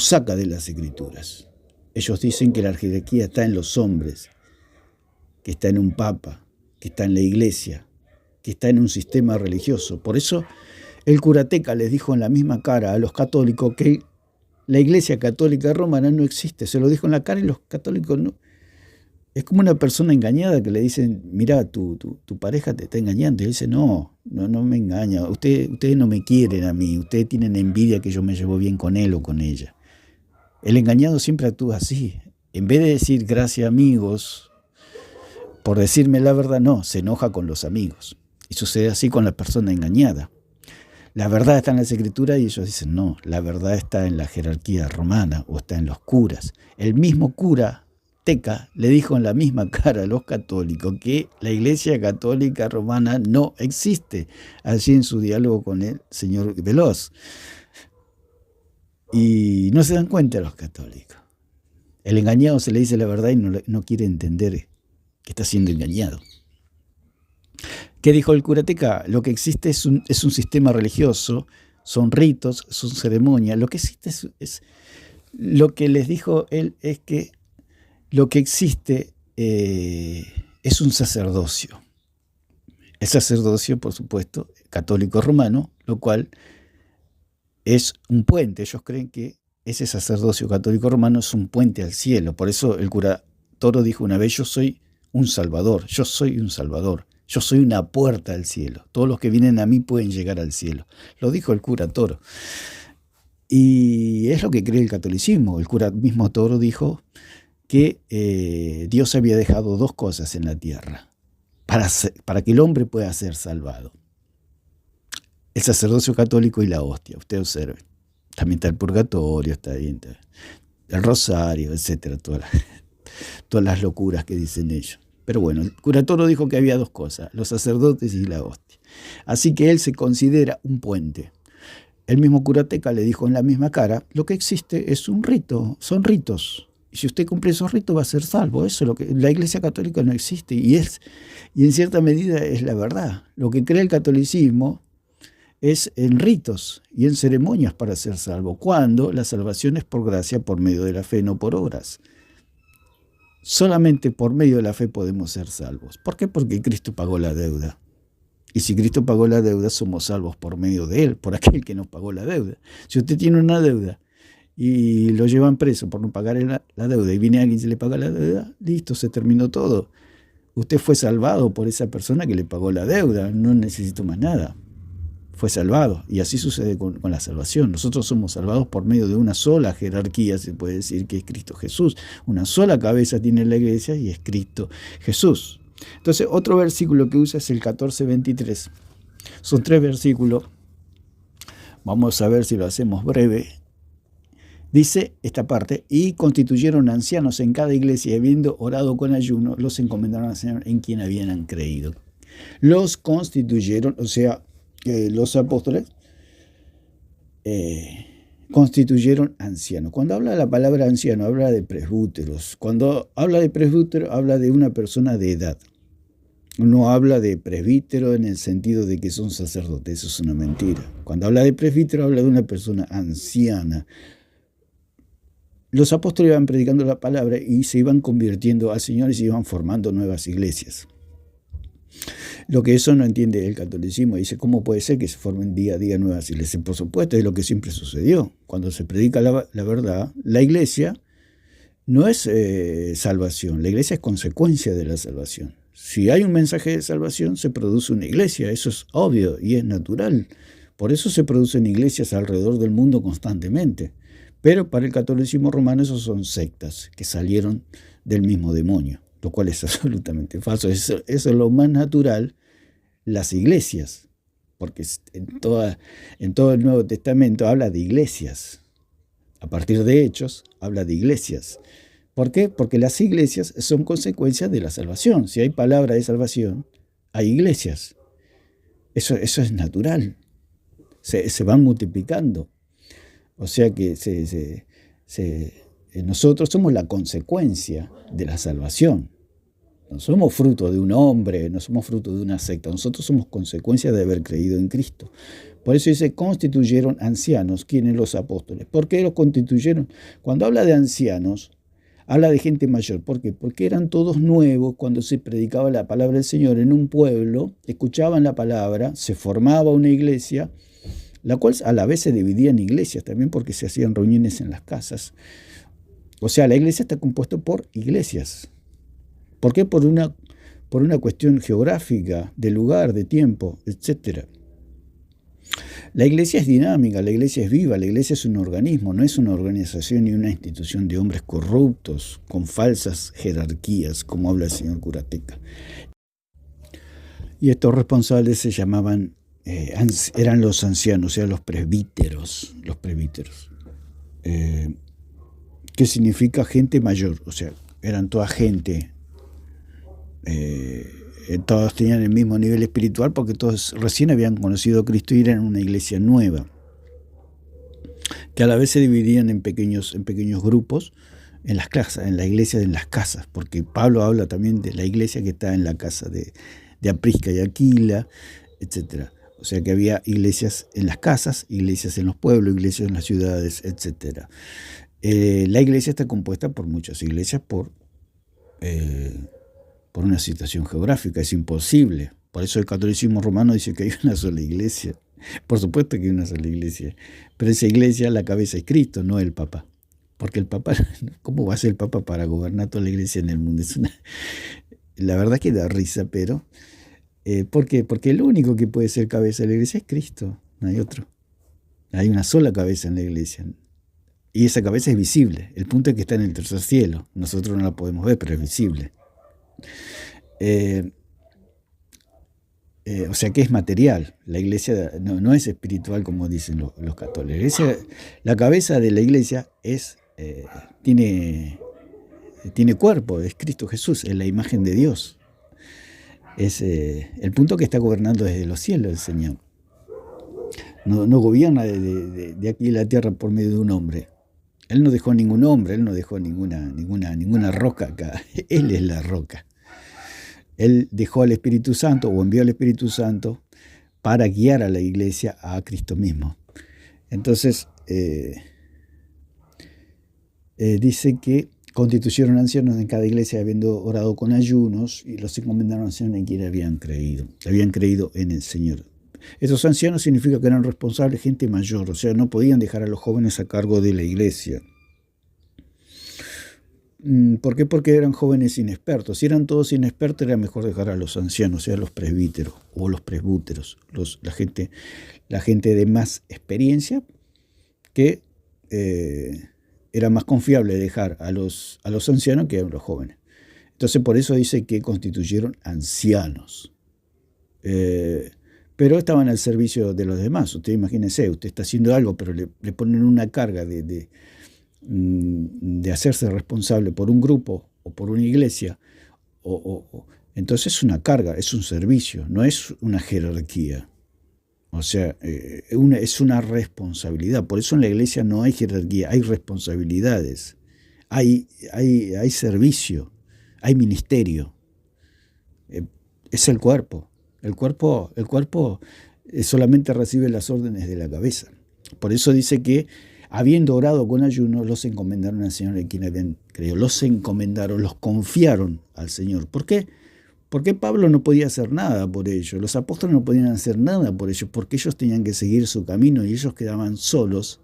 saca de las Escrituras. Ellos dicen que la jerarquía está en los hombres, que está en un papa, que está en la iglesia, que está en un sistema religioso. Por eso el curateca les dijo en la misma cara a los católicos que la Iglesia Católica Romana no existe. Se lo dijo en la cara y los católicos no. Es como una persona engañada que le dicen, mira, tu pareja te está engañando. Y él dice, no me engaña. Ustedes no me quieren a mí. Ustedes tienen envidia que yo me llevo bien con él o con ella. El engañado siempre actúa así. En vez de decir, gracias amigos, por decirme la verdad, no, se enoja con los amigos. Y sucede así con la persona engañada. La verdad está en las Escrituras y ellos dicen, no, la verdad está en la jerarquía romana o está en los curas. El mismo cura teca le dijo en la misma cara a los católicos que la Iglesia Católica Romana no existe, allí en su diálogo con el señor Veloz. Y no se dan cuenta los católicos. El engañado se le dice la verdad y no quiere entender que está siendo engañado. ¿Qué dijo el curateca? Lo que existe es un sistema religioso, son ritos, son ceremonias. Lo que existe es lo que les dijo él es que lo que existe es un sacerdocio. El sacerdocio, por supuesto, católico romano, lo cual es un puente. Ellos creen que ese sacerdocio católico romano es un puente al cielo. Por eso el cura Toro dijo una vez, yo soy un salvador, yo soy un salvador. Yo soy una puerta al cielo. Todos los que vienen a mí pueden llegar al cielo. Lo dijo el cura Toro. Y es lo que cree el catolicismo. El cura mismo Toro dijo que Dios había dejado dos cosas en la tierra para que el hombre pueda ser salvado. el sacerdocio católico y la hostia. Usted observe. También está el purgatorio, está ahí, el rosario, etcétera, todas las locuras que dicen ellos. Pero bueno, el cura Toro dijo que había dos cosas, los sacerdotes y la hostia. Así que él se considera un puente. El mismo Curateca le dijo en la misma cara, lo que existe es un rito, son ritos. Y si usted cumple esos ritos va a ser salvo. Eso es lo que la Iglesia Católica no existe. Y en cierta medida es la verdad. Lo que cree el catolicismo es en ritos y en ceremonias para ser salvo, cuando la salvación es por gracia, por medio de la fe, no por obras. Solamente por medio de la fe podemos ser salvos. ¿Por qué? Porque Cristo pagó la deuda. Y si Cristo pagó la deuda, somos salvos por medio de Él, por aquel que nos pagó la deuda. Si usted tiene una deuda y lo llevan preso por no pagar la deuda y viene alguien y se le paga la deuda, listo, se terminó todo. Usted fue salvado por esa persona que le pagó la deuda, no necesito más nada. Fue salvado. Y así sucede con la salvación. Nosotros somos salvados por medio de una sola jerarquía, se puede decir, que es Cristo Jesús. Una sola cabeza tiene la iglesia y es Cristo Jesús. Entonces, otro versículo que usa es el 14:23. Son 3 versículos. Vamos a ver si lo hacemos breve. Dice esta parte, y constituyeron ancianos en cada iglesia, y habiendo orado con ayuno, los encomendaron al Señor en quien habían creído. Los constituyeron, o sea, los apóstoles constituyeron ancianos. Cuando habla la palabra anciano, habla de presbúteros. Cuando habla de presbútero, habla de una persona de edad. No habla de presbítero en el sentido de que son sacerdotes, eso es una mentira. Cuando habla de presbítero, habla de una persona anciana. Los apóstoles iban predicando la palabra y se iban convirtiendo al Señor y se iban formando nuevas iglesias. Lo que eso no entiende el catolicismo, dice, ¿cómo puede ser que se formen día a día nuevas iglesias? Por supuesto, es lo que siempre sucedió. Cuando se predica la verdad, la iglesia no es salvación, la iglesia es consecuencia de la salvación. Si hay un mensaje de salvación, se produce una iglesia, eso es obvio y es natural. Por eso se producen iglesias alrededor del mundo constantemente. Pero para el catolicismo romano esos son sectas que salieron del mismo demonio, lo cual es absolutamente falso. Eso es lo más natural, las iglesias, porque en todo el Nuevo Testamento habla de iglesias. A partir de Hechos habla de iglesias. ¿Por qué? Porque las iglesias son consecuencias de la salvación. Si hay palabra de salvación, hay iglesias. Eso es natural. Se van multiplicando. O sea que nosotros somos la consecuencia de la salvación. No somos fruto de un hombre, no somos fruto de una secta. Nosotros somos consecuencia de haber creído en Cristo. Por eso dice, constituyeron ancianos, ¿quiénes? Los apóstoles. ¿Por qué los constituyeron? Cuando habla de ancianos, habla de gente mayor. ¿Por qué? Porque eran todos nuevos cuando se predicaba la palabra del Señor en un pueblo, escuchaban la palabra, se formaba una iglesia, la cual a la vez se dividía en iglesias también porque se hacían reuniones en las casas. O sea, la iglesia está compuesta por iglesias. ¿Por qué? Por una cuestión geográfica, de lugar, de tiempo, etc. La iglesia es dinámica, la iglesia es viva, la iglesia es un organismo, no es una organización ni una institución de hombres corruptos, con falsas jerarquías, como habla el señor Curateca. Y estos responsables se llamaban, eran los ancianos, o sea, los presbíteros. ¿Qué significa gente mayor? O sea, eran toda gente, todos tenían el mismo nivel espiritual porque todos recién habían conocido a Cristo y eran una iglesia nueva, que a la vez se dividían en pequeños grupos en las casas, en la iglesia de las casas, porque Pablo habla también de la iglesia que está en la casa de Aprisca y Aquila, etc. O sea que había iglesias en las casas, iglesias en los pueblos, iglesias en las ciudades, etc. La iglesia está compuesta por muchas iglesias por una situación geográfica, es imposible. Por eso el catolicismo romano dice que hay una sola iglesia. Por supuesto que hay una sola iglesia, pero esa iglesia, la cabeza es Cristo, no el Papa. Porque el Papa, ¿cómo va a ser el Papa para gobernar toda la iglesia en el mundo? La verdad que da risa, pero ¿por qué? Porque el único que puede ser cabeza de la iglesia es Cristo, no hay otro. Hay una sola cabeza en la iglesia. Y esa cabeza es visible. El punto es que está en el tercer cielo. Nosotros no la podemos ver, pero es visible. o sea que es material. La iglesia no es espiritual como dicen los católicos. La cabeza de la iglesia tiene cuerpo, es Cristo Jesús, es la imagen de Dios. Es el punto que está gobernando desde los cielos el Señor. No gobierna de aquí la tierra por medio de un hombre. Él no dejó ningún hombre, Él no dejó ninguna roca acá. Él es la roca. Él dejó al Espíritu Santo o envió al Espíritu Santo para guiar a la iglesia a Cristo mismo. Entonces, dice que constituyeron ancianos en cada iglesia habiendo orado con ayunos y los encomendaron ancianos en quienes habían creído en el Señor. Estos ancianos significa que eran responsables gente mayor, o sea, no podían dejar a los jóvenes a cargo de la iglesia. ¿Por qué? Porque eran jóvenes inexpertos. Si eran todos inexpertos, era mejor dejar a los ancianos, o sea, los presbíteros o los presbúteros, la gente de más experiencia, que era más confiable dejar a los ancianos que a los jóvenes. Entonces, por eso dice que constituyeron ancianos. Pero estaban al servicio de los demás. Usted imagínese, usted está haciendo algo, pero le ponen una carga de hacerse responsable por un grupo o por una iglesia, entonces es una carga, es un servicio, no es una jerarquía. O sea, es una responsabilidad. Por eso en la iglesia no hay jerarquía, hay responsabilidades, hay servicio, hay ministerio. Es el cuerpo. El cuerpo solamente recibe las órdenes de la cabeza. Por eso dice que habiendo orado con ayuno, los encomendaron al Señor en quien habían creído. Los encomendaron, los confiaron al Señor. ¿Por qué? Porque Pablo no podía hacer nada por ellos. Los apóstoles no podían hacer nada por ellos, porque ellos tenían que seguir su camino y ellos quedaban solos,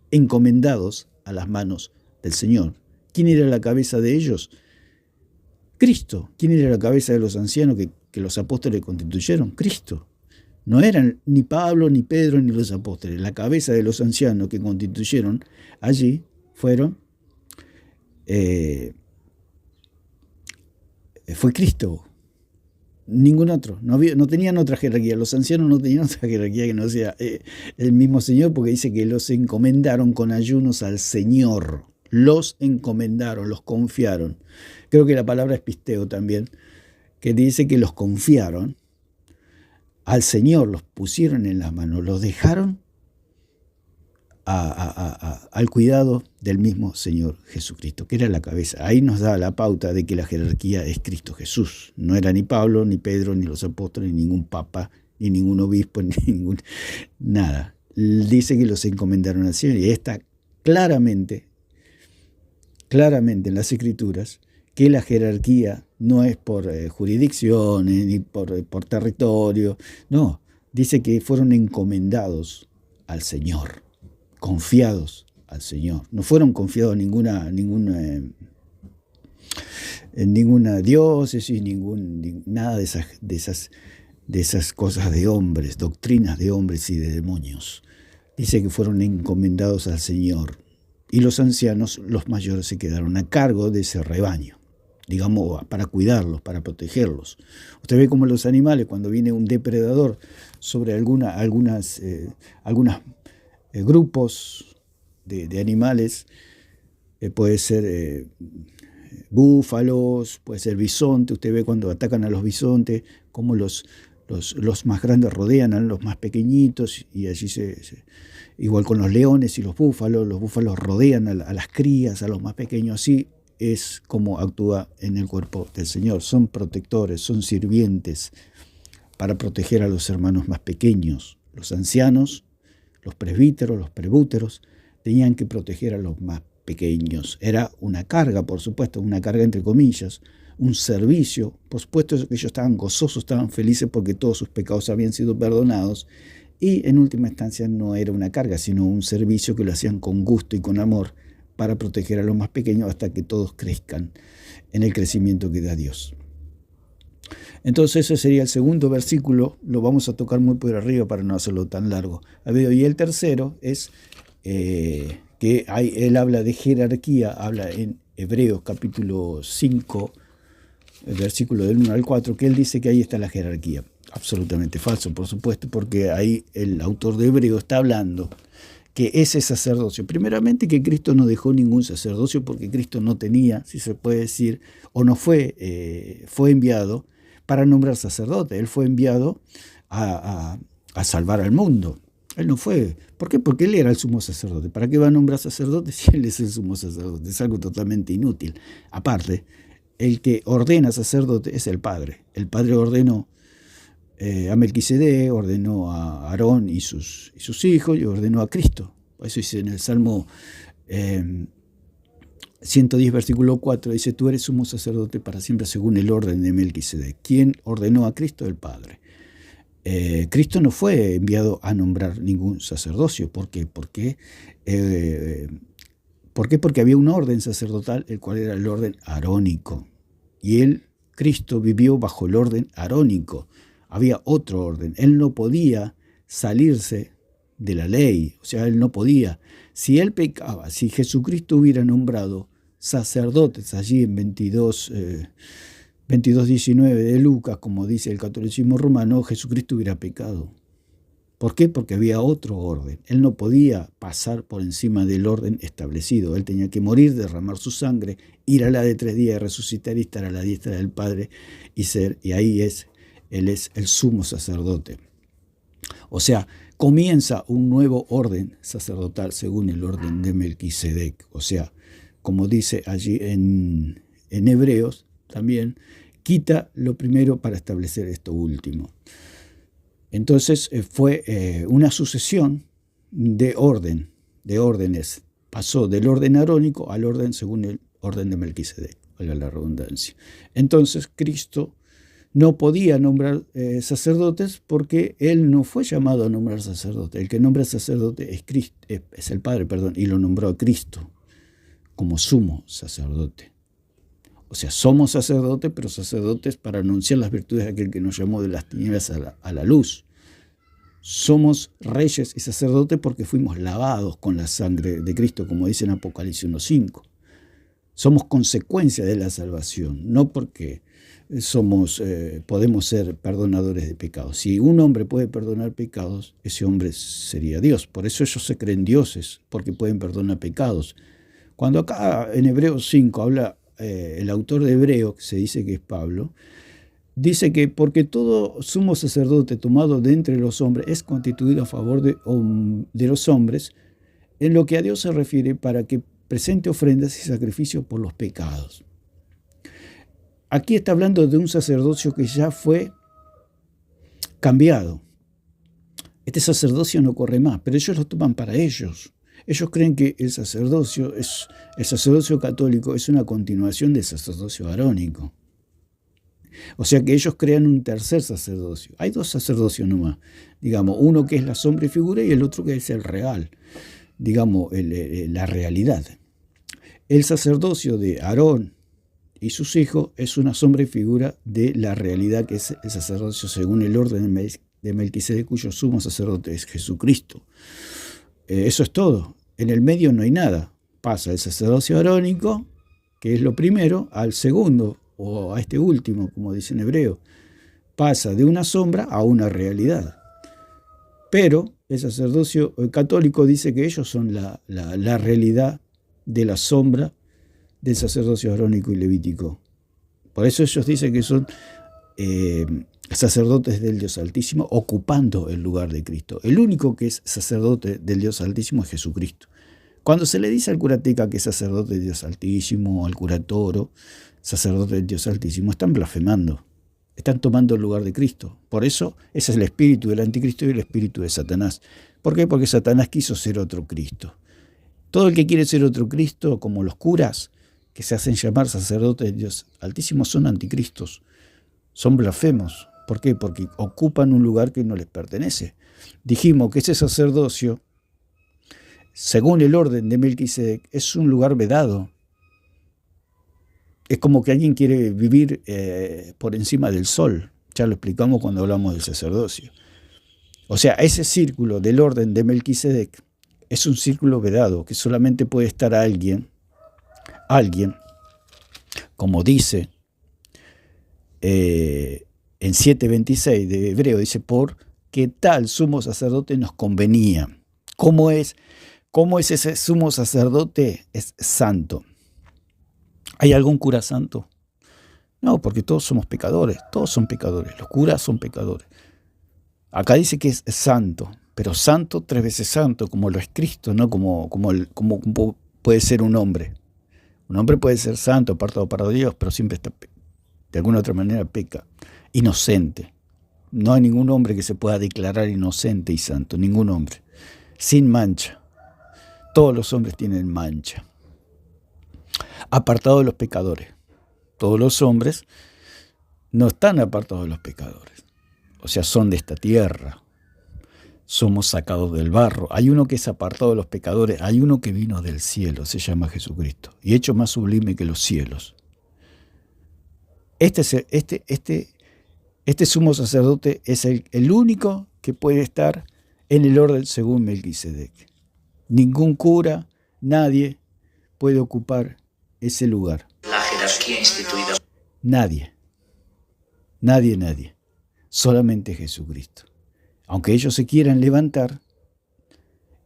encomendados a las manos del Señor. ¿Quién era la cabeza de ellos? Cristo. ¿Quién era la cabeza de los ancianos que los apóstoles constituyeron? Cristo. No eran ni Pablo, ni Pedro, ni los apóstoles. La cabeza de los ancianos que constituyeron allí fue Cristo. Ningún otro. No tenían otra jerarquía. Los ancianos no tenían otra jerarquía que no sea el mismo Señor, porque dice que los encomendaron con ayunos al Señor. Los encomendaron, los confiaron. Creo que la palabra es pisteo también, que dice que los confiaron al Señor, los pusieron en las manos, los dejaron al cuidado del mismo Señor Jesucristo, que era la cabeza. Ahí nos da la pauta de que la jerarquía es Cristo Jesús. No era ni Pablo, ni Pedro, ni los apóstoles, ni ningún papa, ni ningún obispo, ni nada. Dice que los encomendaron al Señor y está claramente en las Escrituras que la jerarquía no es por jurisdicciones ni por territorio. No, dice que fueron encomendados al Señor, confiados al Señor. No fueron confiados en ninguna diócesis, nada de esas cosas de hombres, doctrinas de hombres y de demonios. Dice que fueron encomendados al Señor. Y los ancianos, los mayores, se quedaron a cargo de ese rebaño, digamos, para cuidarlos, para protegerlos. Usted ve como los animales, cuando viene un depredador sobre algunos grupos de animales, puede ser búfalos, puede ser bisonte. Usted ve cuando atacan a los bisontes, como los más grandes rodean a los más pequeñitos, y allí igual con los leones y los búfalos rodean a las crías, a los más pequeños. Así es como actúa en el cuerpo del Señor. Son protectores, son sirvientes para proteger a los hermanos más pequeños. Los ancianos, los presbíteros, los presbúteros, tenían que proteger a los más pequeños. Era una carga, por supuesto, una carga entre comillas, un servicio. Por supuesto que ellos estaban gozosos, estaban felices porque todos sus pecados habían sido perdonados, y en última instancia no era una carga, sino un servicio que lo hacían con gusto y con amor para proteger a los más pequeños hasta que todos crezcan en el crecimiento que da Dios. Entonces ese sería el segundo versículo, lo vamos a tocar muy por arriba para no hacerlo tan largo. Y el tercero es que él habla de jerarquía, habla en Hebreos capítulo 5, el versículo del 1 al 4, que él dice que ahí está la jerarquía. Absolutamente falso, por supuesto, porque ahí el autor de Hebreo está hablando que ese sacerdocio, primeramente que Cristo no dejó ningún sacerdocio porque Cristo no tenía, si se puede decir, o no fue enviado para nombrar sacerdote. Él fue enviado a salvar al mundo. Él no fue. ¿Por qué? Porque él era el sumo sacerdote. ¿Para qué va a nombrar sacerdote si él es el sumo sacerdote? Es algo totalmente inútil. Aparte, el que ordena sacerdote es el Padre. El Padre ordenó a Melquisedec, ordenó a Aarón y sus hijos, y ordenó a Cristo. Por eso dice en el Salmo 110, versículo 4, dice: tú eres sumo sacerdote para siempre según el orden de Melquisedec. ¿Quién ordenó a Cristo? El Padre. Cristo no fue enviado a nombrar ningún sacerdocio. ¿Por qué? ¿Por qué? Porque había un orden sacerdotal, el cual era el orden arónico. Y Cristo vivió bajo el orden arónico. Había otro orden. Él no podía salirse de la ley. O sea, él no podía. Si él pecaba, si Jesucristo hubiera nombrado sacerdotes allí en 22:19 de Lucas, como dice el catolicismo romano, Jesucristo hubiera pecado. ¿Por qué? Porque había otro orden. Él no podía pasar por encima del orden establecido. Él tenía que morir, derramar su sangre, ir a la de 3 días, resucitar y estar a la diestra del Padre y ahí él es el sumo sacerdote. O sea, comienza un nuevo orden sacerdotal según el orden de Melquisedec. O sea, como dice allí en Hebreos, también quita lo primero para establecer esto último. Entonces fue una sucesión de órdenes. Pasó del orden arónico al orden según el orden de Melquisedec, valga la redundancia. Entonces Cristo no podía nombrar sacerdotes porque él no fue llamado a nombrar sacerdote. El que nombra sacerdote es el Padre, y lo nombró a Cristo como sumo sacerdote. O sea, somos sacerdotes, pero sacerdotes para anunciar las virtudes de aquel que nos llamó de las tinieblas a la luz. Somos reyes y sacerdotes porque fuimos lavados con la sangre de Cristo, como dice en Apocalipsis 1:5. Somos consecuencia de la salvación, no porque podemos ser perdonadores de pecados. Si un hombre puede perdonar pecados, ese hombre sería Dios. Por eso ellos se creen dioses, porque pueden perdonar pecados. Cuando acá en Hebreos 5 habla el autor de Hebreo, que se dice que es Pablo, dice que porque todo sumo sacerdote tomado de entre los hombres es constituido a favor de los hombres, en lo que a Dios se refiere, para que presente ofrendas y sacrificios por los pecados. Aquí está hablando de un sacerdocio que ya fue cambiado. Este sacerdocio no corre más, pero ellos lo toman para ellos. Ellos creen que el sacerdocio católico es una continuación del sacerdocio arónico. O sea que ellos crean un tercer sacerdocio. Hay 2 sacerdocios nomás. Digamos, uno que es la sombra y figura y el otro que es el real. Digamos, la realidad. El sacerdocio de Aarón y sus hijos es una sombra y figura de la realidad que es el sacerdocio según el orden de Melquisedec, cuyo sumo sacerdote es Jesucristo. Eso es todo. En el medio no hay nada. Pasa el sacerdocio arónico, que es lo primero, al segundo, o a este último, como dice en hebreo. Pasa de una sombra a una realidad. Pero el sacerdocio católico dice que ellos son la realidad de la sombra del sacerdocio arónico y levítico. Por eso ellos dicen que son sacerdotes del Dios Altísimo, ocupando el lugar de Cristo. El único que es sacerdote del Dios Altísimo es Jesucristo. Cuando se le dice al curateca que es sacerdote del Dios Altísimo, al curatoro, sacerdote del Dios Altísimo, están blasfemando, están tomando el lugar de Cristo. Por eso ese es el espíritu del anticristo y el espíritu de Satanás. ¿Por qué? Porque Satanás quiso ser otro Cristo. Todo el que quiere ser otro Cristo, como los curas, que se hacen llamar sacerdotes del Dios Altísimo, son anticristos, son blasfemos. ¿Por qué? Porque ocupan un lugar que no les pertenece. Dijimos que ese sacerdocio, según el orden de Melquisedec, es un lugar vedado. Es como que alguien quiere vivir por encima del sol. Ya lo explicamos cuando hablamos del sacerdocio. O sea, ese círculo del orden de Melquisedec es un círculo vedado, que solamente puede estar alguien, como dice en 7:26 de Hebreo, dice, porque tal sumo sacerdote nos convenía. ¿Cómo es ese sumo sacerdote? Es santo. ¿Hay algún cura santo? No, porque todos somos pecadores, todos son pecadores, los curas son pecadores. Acá dice que es santo, pero santo 3 veces santo, como lo es Cristo, no como puede ser un hombre. Un hombre puede ser santo, apartado para Dios, pero siempre está, de alguna otra manera peca. Inocente. No hay ningún hombre que se pueda declarar inocente y santo, ningún hombre. Sin mancha. Todos los hombres tienen mancha. Apartado de los pecadores. Todos los hombres no están apartados de los pecadores. O sea, son de esta tierra. Somos sacados del barro. Hay uno que es apartado de los pecadores. Hay uno que vino del cielo, se llama Jesucristo. Y hecho más sublime que los cielos. Este sumo sacerdote es el único que puede estar en el orden según Melquisedec. Ningún cura, nadie puede ocupar ese lugar. La jerarquía instituida. Nadie. Solamente Jesucristo. Aunque ellos se quieran levantar,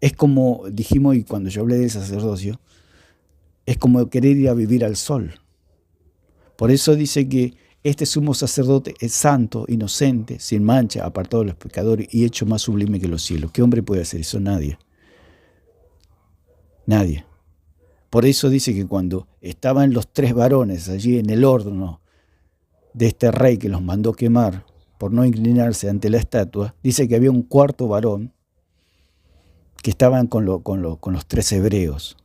es como dijimos y cuando yo hablé del sacerdocio, es como querer ir a vivir al sol. Por eso dice que este sumo sacerdote es santo, inocente, sin mancha, apartado de los pecadores y hecho más sublime que los cielos. ¿Qué hombre puede hacer eso? Nadie. Por eso dice que cuando estaban los 3 varones allí en el horno de este rey que los mandó quemar por no inclinarse ante la estatua, dice que había un 4.º varón que estaban con los 3 hebreos,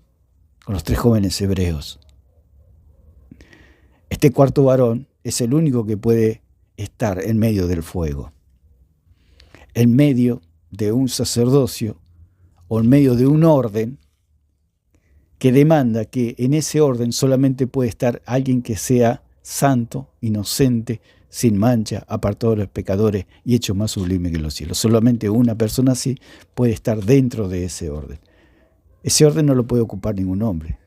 con los 3 jóvenes hebreos. Este 4.º varón es el único que puede estar en medio del fuego, en medio de un sacerdocio o en medio de un orden que demanda que en ese orden solamente puede estar alguien que sea santo, inocente, sin mancha, apartado de los pecadores y hecho más sublime que los cielos. Solamente una persona así puede estar dentro de ese orden. Ese orden no lo puede ocupar ningún hombre.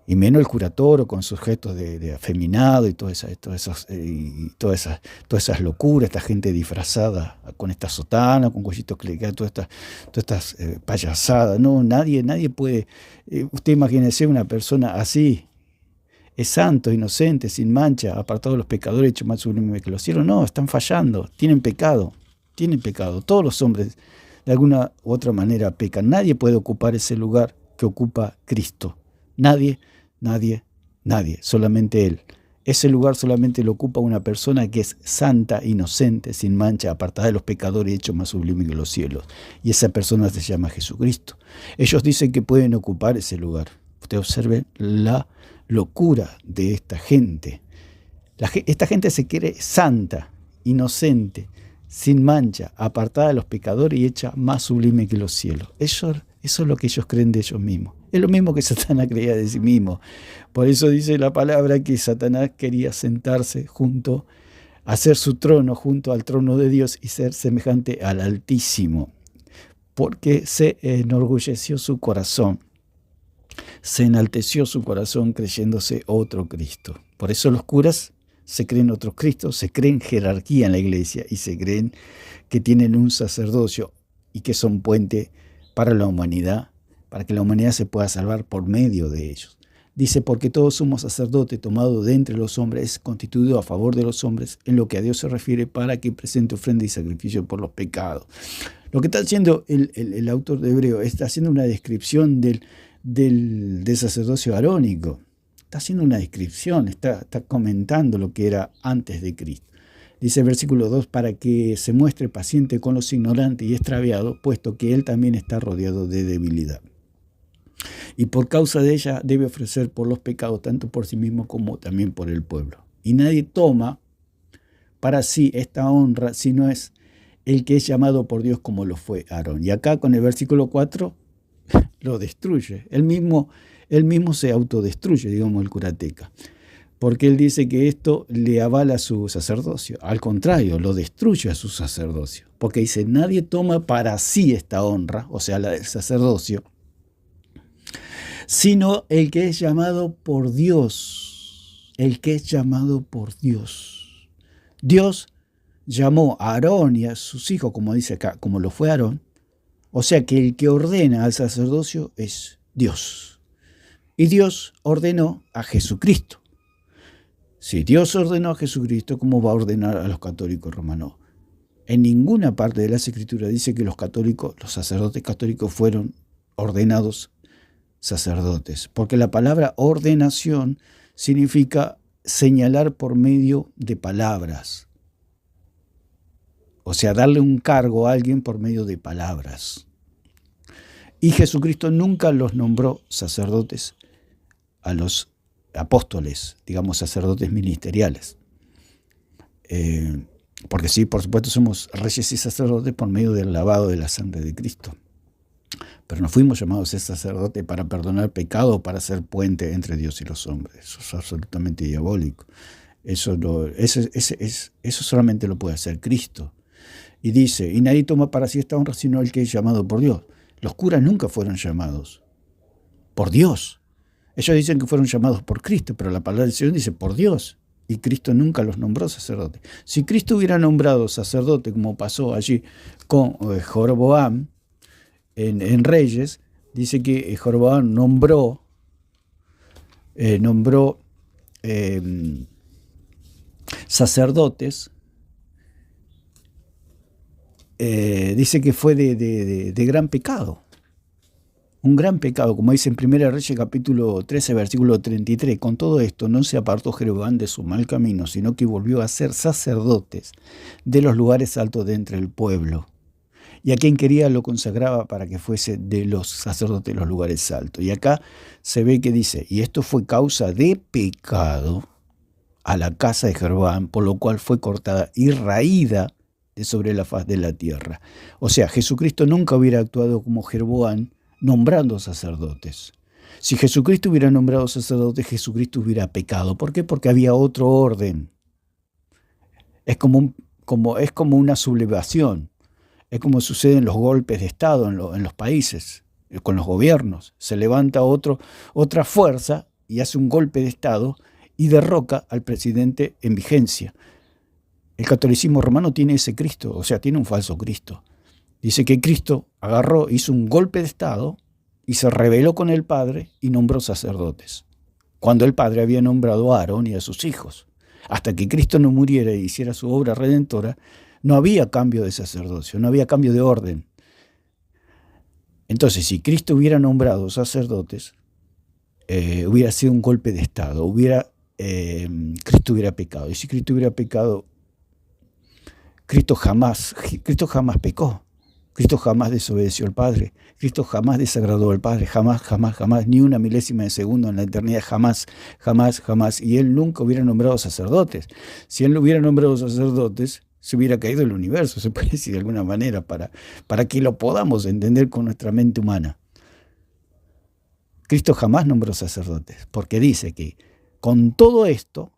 Y menos el curatoro con sus gestos de afeminado y todas esas locuras, esta gente disfrazada con esta sotana, con cuellitos clicados, todas estas payasadas. No, nadie puede. Usted imagínese una persona así, es santo, inocente, sin mancha, apartado de los pecadores, hecho más sublime que los cielos. No, están fallando, tienen pecado. Todos los hombres de alguna u otra manera pecan. Nadie puede ocupar ese lugar que ocupa Cristo. Nadie, solamente Él. Ese lugar solamente lo ocupa una persona que es santa, inocente, sin mancha, apartada de los pecadores y hecho más sublime que los cielos. Y esa persona se llama Jesucristo. Ellos dicen que pueden ocupar ese lugar. Usted observe la locura de esta gente. Esta gente se quiere santa, inocente, sin mancha, apartada de los pecadores y hecha más sublime que los cielos. Eso es lo que ellos creen de ellos mismos. Es lo mismo que Satanás creía de sí mismo. Por eso dice la palabra que Satanás quería sentarse hacer su trono junto al trono de Dios y ser semejante al Altísimo, porque se enorgulleció su corazón, se enalteció su corazón creyéndose otro Cristo. Por eso los curas se creen otros Cristos, se creen jerarquía en la iglesia y se creen que tienen un sacerdocio y que son puente para la humanidad, para que la humanidad se pueda salvar por medio de ellos. Dice, porque todo sumo sacerdote tomado de entre los hombres es constituido a favor de los hombres en lo que a Dios se refiere para que presente ofrenda y sacrificio por los pecados. Lo que está haciendo el autor de Hebreo está haciendo una descripción del sacerdocio arónico. Está haciendo una descripción, está comentando lo que era antes de Cristo. Dice el versículo 2, para que se muestre paciente con los ignorantes y extraviados, puesto que él también está rodeado de debilidad. Y por causa de ella debe ofrecer por los pecados, tanto por sí mismo como también por el pueblo. Y nadie toma para sí esta honra, si no es el que es llamado por Dios como lo fue Aarón. Y acá con el versículo 4 lo destruye. Él mismo se autodestruye, digamos, el curateca. Porque él dice que esto le avala su sacerdocio. Al contrario, lo destruye a su sacerdocio. Porque dice, nadie toma para sí esta honra, o sea, la del sacerdocio, sino el que es llamado por Dios. el que es llamado por Dios. Dios llamó a Aarón y a sus hijos, como dice acá, como lo fue Aarón. O sea que el que ordena al sacerdocio es Dios. Y Dios ordenó a Jesucristo. Si Dios ordenó a Jesucristo, ¿cómo va a ordenar a los católicos romanos? En ninguna parte de las Escrituras dice que los sacerdotes católicos fueron ordenados sacerdotes, porque la palabra ordenación significa señalar por medio de palabras. O sea, darle un cargo a alguien por medio de palabras. Y Jesucristo nunca los nombró sacerdotes a los apóstoles, digamos sacerdotes ministeriales. Porque sí, por supuesto, somos reyes y sacerdotes por medio del lavado de la sangre de Cristo. Pero no fuimos llamados a ser sacerdotes para perdonar pecado o para ser puente entre Dios y los hombres. Eso es absolutamente diabólico. Eso solamente lo puede hacer Cristo. Y dice, y nadie toma para sí esta honra sino el que es llamado por Dios. Los curas nunca fueron llamados por Dios. Ellos dicen que fueron llamados por Cristo, pero la palabra del Señor dice por Dios. Y Cristo nunca los nombró sacerdotes. Si Cristo hubiera nombrado sacerdote, como pasó allí con Jeroboam en Reyes, dice que Jeroboam nombró sacerdotes. Dice que fue de gran pecado. Un gran pecado, como dice en 1 Reyes capítulo 13, versículo 33. Con todo esto no se apartó Jeroboam de su mal camino, sino que volvió a ser sacerdotes de los lugares altos de entre el pueblo. Y a quien quería lo consagraba para que fuese de los sacerdotes de los lugares altos. Y acá se ve que dice, y esto fue causa de pecado a la casa de Jeroboam, por lo cual fue cortada y raída de sobre la faz de la tierra. O sea, Jesucristo nunca hubiera actuado como Jeroboam, nombrando sacerdotes. Si Jesucristo hubiera nombrado sacerdotes, Jesucristo hubiera pecado. ¿Por qué? Porque había otro orden. Es como una sublevación. Es como sucede en los golpes de Estado en los países, con los gobiernos. Se levanta otra fuerza y hace un golpe de Estado y derroca al presidente en vigencia. El catolicismo romano tiene ese Cristo, o sea, tiene un falso Cristo. Dice que Cristo agarró, hizo un golpe de Estado y se rebeló con el Padre y nombró sacerdotes, cuando el Padre había nombrado a Aarón y a sus hijos. Hasta que Cristo no muriera y hiciera su obra redentora, no había cambio de sacerdocio, no había cambio de orden. Entonces, si Cristo hubiera nombrado sacerdotes, hubiera sido un golpe de Estado, Cristo hubiera pecado. Y si Cristo hubiera pecado, Cristo jamás pecó. Cristo jamás desobedeció al Padre. Cristo jamás desagradó al Padre. Jamás, ni una milésima de segundo en la eternidad. Jamás. Y Él nunca hubiera nombrado sacerdotes. Si Él no hubiera nombrado sacerdotes, se hubiera caído el universo, se puede decir de alguna manera, para que lo podamos entender con nuestra mente humana. Cristo jamás nombró sacerdotes, porque dice que con todo esto,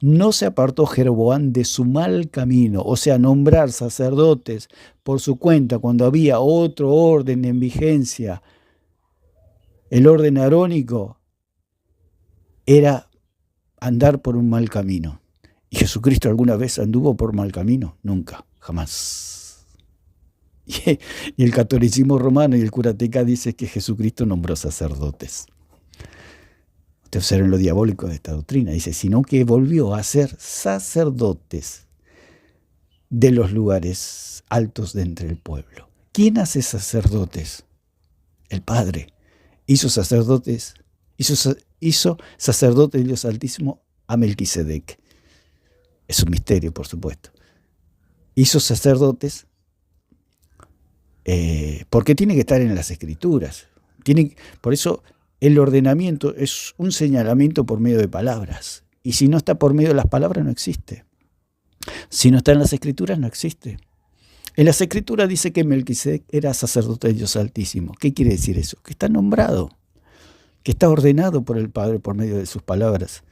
no se apartó Jeroboam de su mal camino, o sea, nombrar sacerdotes por su cuenta cuando había otro orden en vigencia. El orden arónico era andar por un mal camino. ¿Y Jesucristo alguna vez anduvo por mal camino? Nunca, jamás. Y el catolicismo romano y el curateca dice que Jesucristo nombró sacerdotes. Observen lo diabólico de esta doctrina. Dice, sino que volvió a ser sacerdotes de los lugares altos de entre el pueblo. ¿Quién hace sacerdotes? El Padre. Hizo sacerdote de Dios Altísimo a Melquisedec. Es un misterio, por supuesto. Hizo sacerdotes porque tiene que estar en las Escrituras. Por eso el ordenamiento es un señalamiento por medio de palabras. Y si no está por medio de las palabras, no existe. Si no está en las Escrituras, no existe. En las Escrituras dice que Melquisedec era sacerdote de Dios Altísimo. ¿Qué quiere decir eso? Que está nombrado, que está ordenado por el Padre por medio de sus palabras.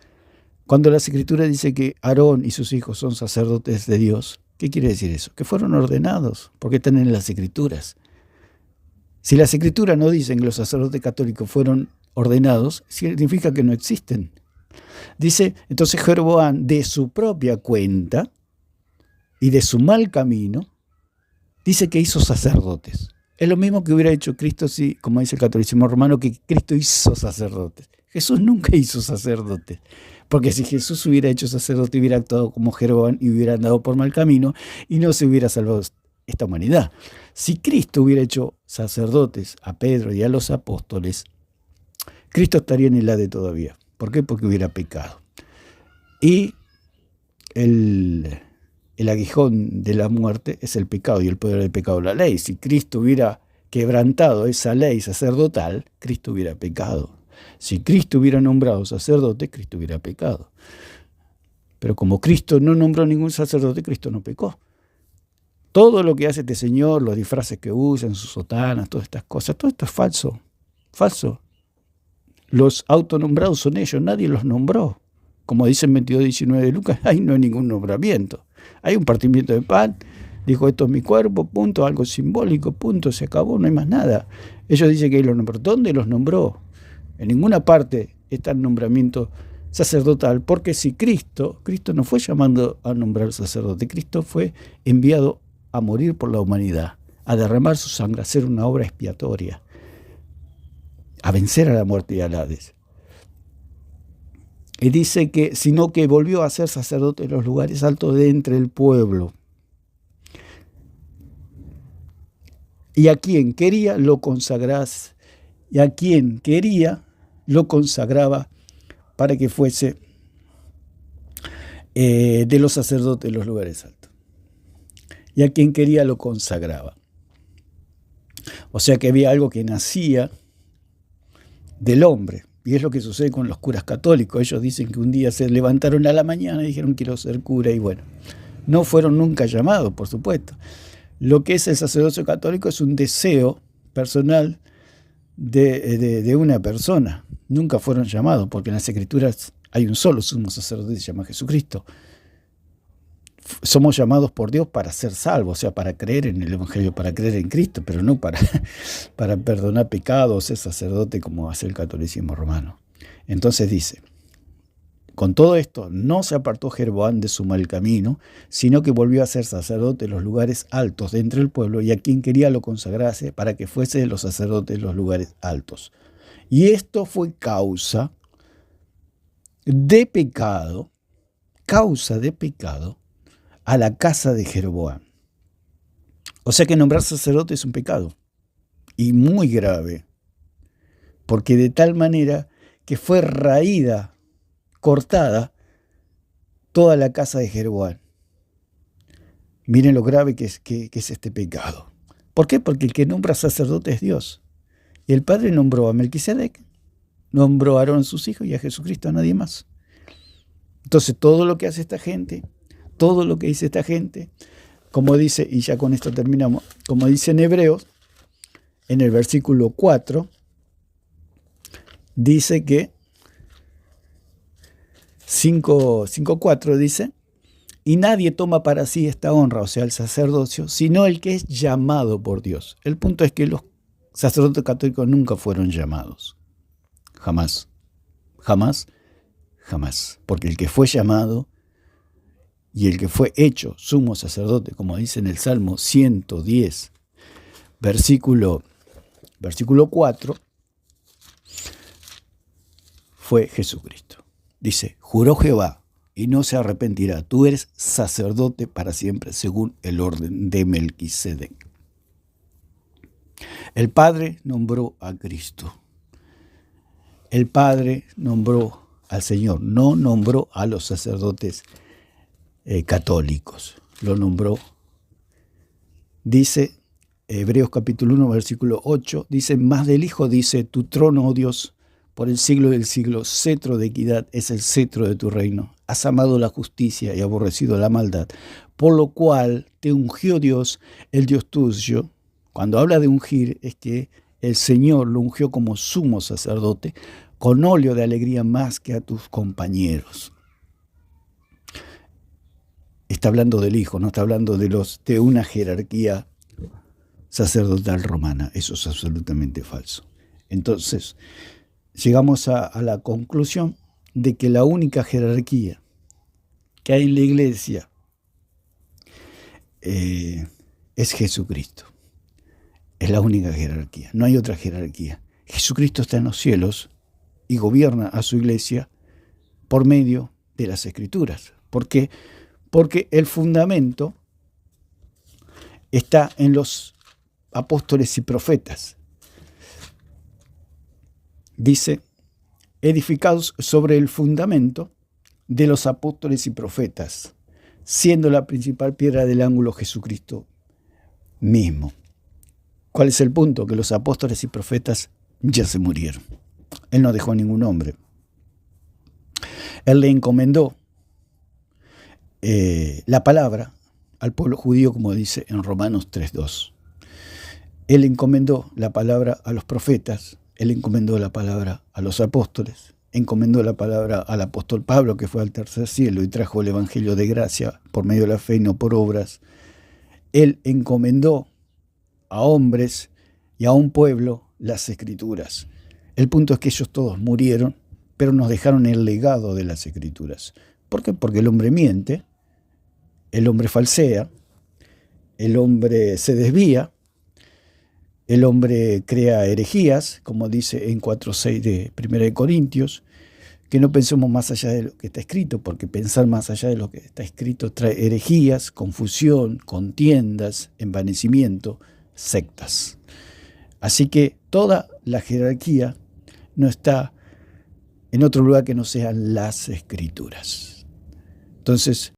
Cuando las Escrituras dice que Aarón y sus hijos son sacerdotes de Dios, ¿qué quiere decir eso? Que fueron ordenados, porque están en las Escrituras. Si las Escrituras no dicen que los sacerdotes católicos fueron ordenados, significa que no existen. Dice, entonces Jeroboam, de su propia cuenta y de su mal camino, dice que hizo sacerdotes. Es lo mismo que hubiera hecho Cristo, si, como dice el catolicismo romano, que Cristo hizo sacerdotes. Jesús nunca hizo sacerdotes, porque si Jesús hubiera hecho sacerdote, hubiera actuado como Jeroboam y hubiera andado por mal camino y no se hubiera salvado esta humanidad. Si Cristo hubiera hecho sacerdotes a Pedro y a los apóstoles, Cristo estaría en el Hades todavía. ¿Por qué? Porque hubiera pecado. Y el aguijón de la muerte es el pecado y el poder del pecado la ley. Si Cristo hubiera quebrantado esa ley sacerdotal, Cristo hubiera pecado. Si Cristo hubiera nombrado sacerdote, Cristo hubiera pecado. Pero como Cristo no nombró ningún sacerdote, Cristo no pecó. Todo lo que hace este señor, los disfraces que usan, sus sotanas, todas estas cosas, todo esto es falso. Falso. Los autonombrados son ellos, nadie los nombró. Como dice en 22:19 de Lucas, ahí no hay ningún nombramiento. Hay un partimiento de pan, dijo, esto es mi cuerpo, punto, algo simbólico, punto, se acabó, no hay más nada. Ellos dicen que él los nombró. ¿Dónde los nombró? En ninguna parte está el nombramiento sacerdotal, porque si Cristo no fue llamando a nombrar sacerdote, Cristo fue enviado a morir por la humanidad, a derramar su sangre, a hacer una obra expiatoria, a vencer a la muerte y al Hades. Y dice que, sino que volvió a ser sacerdote en los lugares altos de entre el pueblo. Y a quien quería lo consagrase, y a quien quería lo consagraba para que fuese de los sacerdotes en los lugares altos. Y a quien quería lo consagraba. O sea que había algo que nacía del hombre. Y es lo que sucede con los curas católicos. Ellos dicen que un día se levantaron a la mañana y dijeron quiero ser cura y bueno, no fueron nunca llamados, por supuesto. Lo que es el sacerdocio católico es un deseo personal de una persona. Nunca fueron llamados porque en las Escrituras hay un solo sumo sacerdote que se llama Jesucristo. Somos llamados por Dios para ser salvos, o sea, para creer en el Evangelio, para creer en Cristo, pero no para perdonar pecados, ser sacerdote como hace el catolicismo romano. Entonces dice, con todo esto no se apartó Jeroboam de su mal camino, sino que volvió a ser sacerdote en los lugares altos de entre el pueblo y a quien quería lo consagrase para que fuese de los sacerdotes en los lugares altos. Y esto fue causa de pecado a la casa de Jeroboam. O sea que nombrar sacerdote es un pecado, y muy grave, porque de tal manera que fue raída, cortada, toda la casa de Jeroboam. Miren lo grave que es este pecado. ¿Por qué? Porque el que nombra sacerdote es Dios. Y el Padre nombró a Melquisedec, nombró a Aarón a sus hijos y a Jesucristo a nadie más. Entonces todo lo que hace esta gente, todo lo que dice esta gente, como dice, y ya con esto terminamos, como dice en Hebreos, en el versículo 4, dice que 5:4 dice, y nadie toma para sí esta honra, o sea, el sacerdocio, sino el que es llamado por Dios. El punto es que los sacerdotes católicos nunca fueron llamados. Jamás. Jamás. Jamás. Porque el que fue llamado y el que fue hecho sumo sacerdote, como dice en el Salmo 110, versículo 4, fue Jesucristo. Dice, juró Jehová y no se arrepentirá, tú eres sacerdote para siempre, según el orden de Melquisedec. El Padre nombró a Cristo. El Padre nombró al Señor, no nombró a los sacerdotes católicos, lo nombró. Dice Hebreos capítulo 1, versículo 8, dice, más del Hijo dice, tu trono, oh Dios, por el siglo del siglo, cetro de equidad es el cetro de tu reino. Has amado la justicia y aborrecido la maldad, por lo cual te ungió Dios, el Dios tuyo. Cuando habla de ungir, es que el Señor lo ungió como sumo sacerdote, con óleo de alegría más que a tus compañeros. Está hablando del Hijo, no está hablando de una jerarquía sacerdotal romana. Eso es absolutamente falso. Entonces, llegamos a la conclusión de que la única jerarquía que hay en la iglesia es Jesucristo. Es la única jerarquía, no hay otra jerarquía. Jesucristo está en los cielos y gobierna a su iglesia por medio de las Escrituras. ¿Por qué? Porque el fundamento está en los apóstoles y profetas. Dice, edificados sobre el fundamento de los apóstoles y profetas, siendo la principal piedra del ángulo Jesucristo mismo. ¿Cuál es el punto? Que los apóstoles y profetas ya se murieron. Él no dejó ningún hombre. Él le encomendó la palabra al pueblo judío, como dice en Romanos 3:2. Él encomendó la palabra a los profetas, él encomendó la palabra a los apóstoles, encomendó la palabra al apóstol Pablo, que fue al tercer cielo y trajo el evangelio de gracia por medio de la fe y no por obras. Él encomendó a hombres y a un pueblo las Escrituras. El punto es que ellos todos murieron, pero nos dejaron el legado de las Escrituras. ¿Por qué? Porque el hombre miente, el hombre falsea, el hombre se desvía, el hombre crea herejías, como dice en 4:6 de 1 Corintios, que no pensemos más allá de lo que está escrito, porque pensar más allá de lo que está escrito trae herejías, confusión, contiendas, envanecimiento, sectas. Así que toda la jerarquía no está en otro lugar que no sean las Escrituras. Entonces,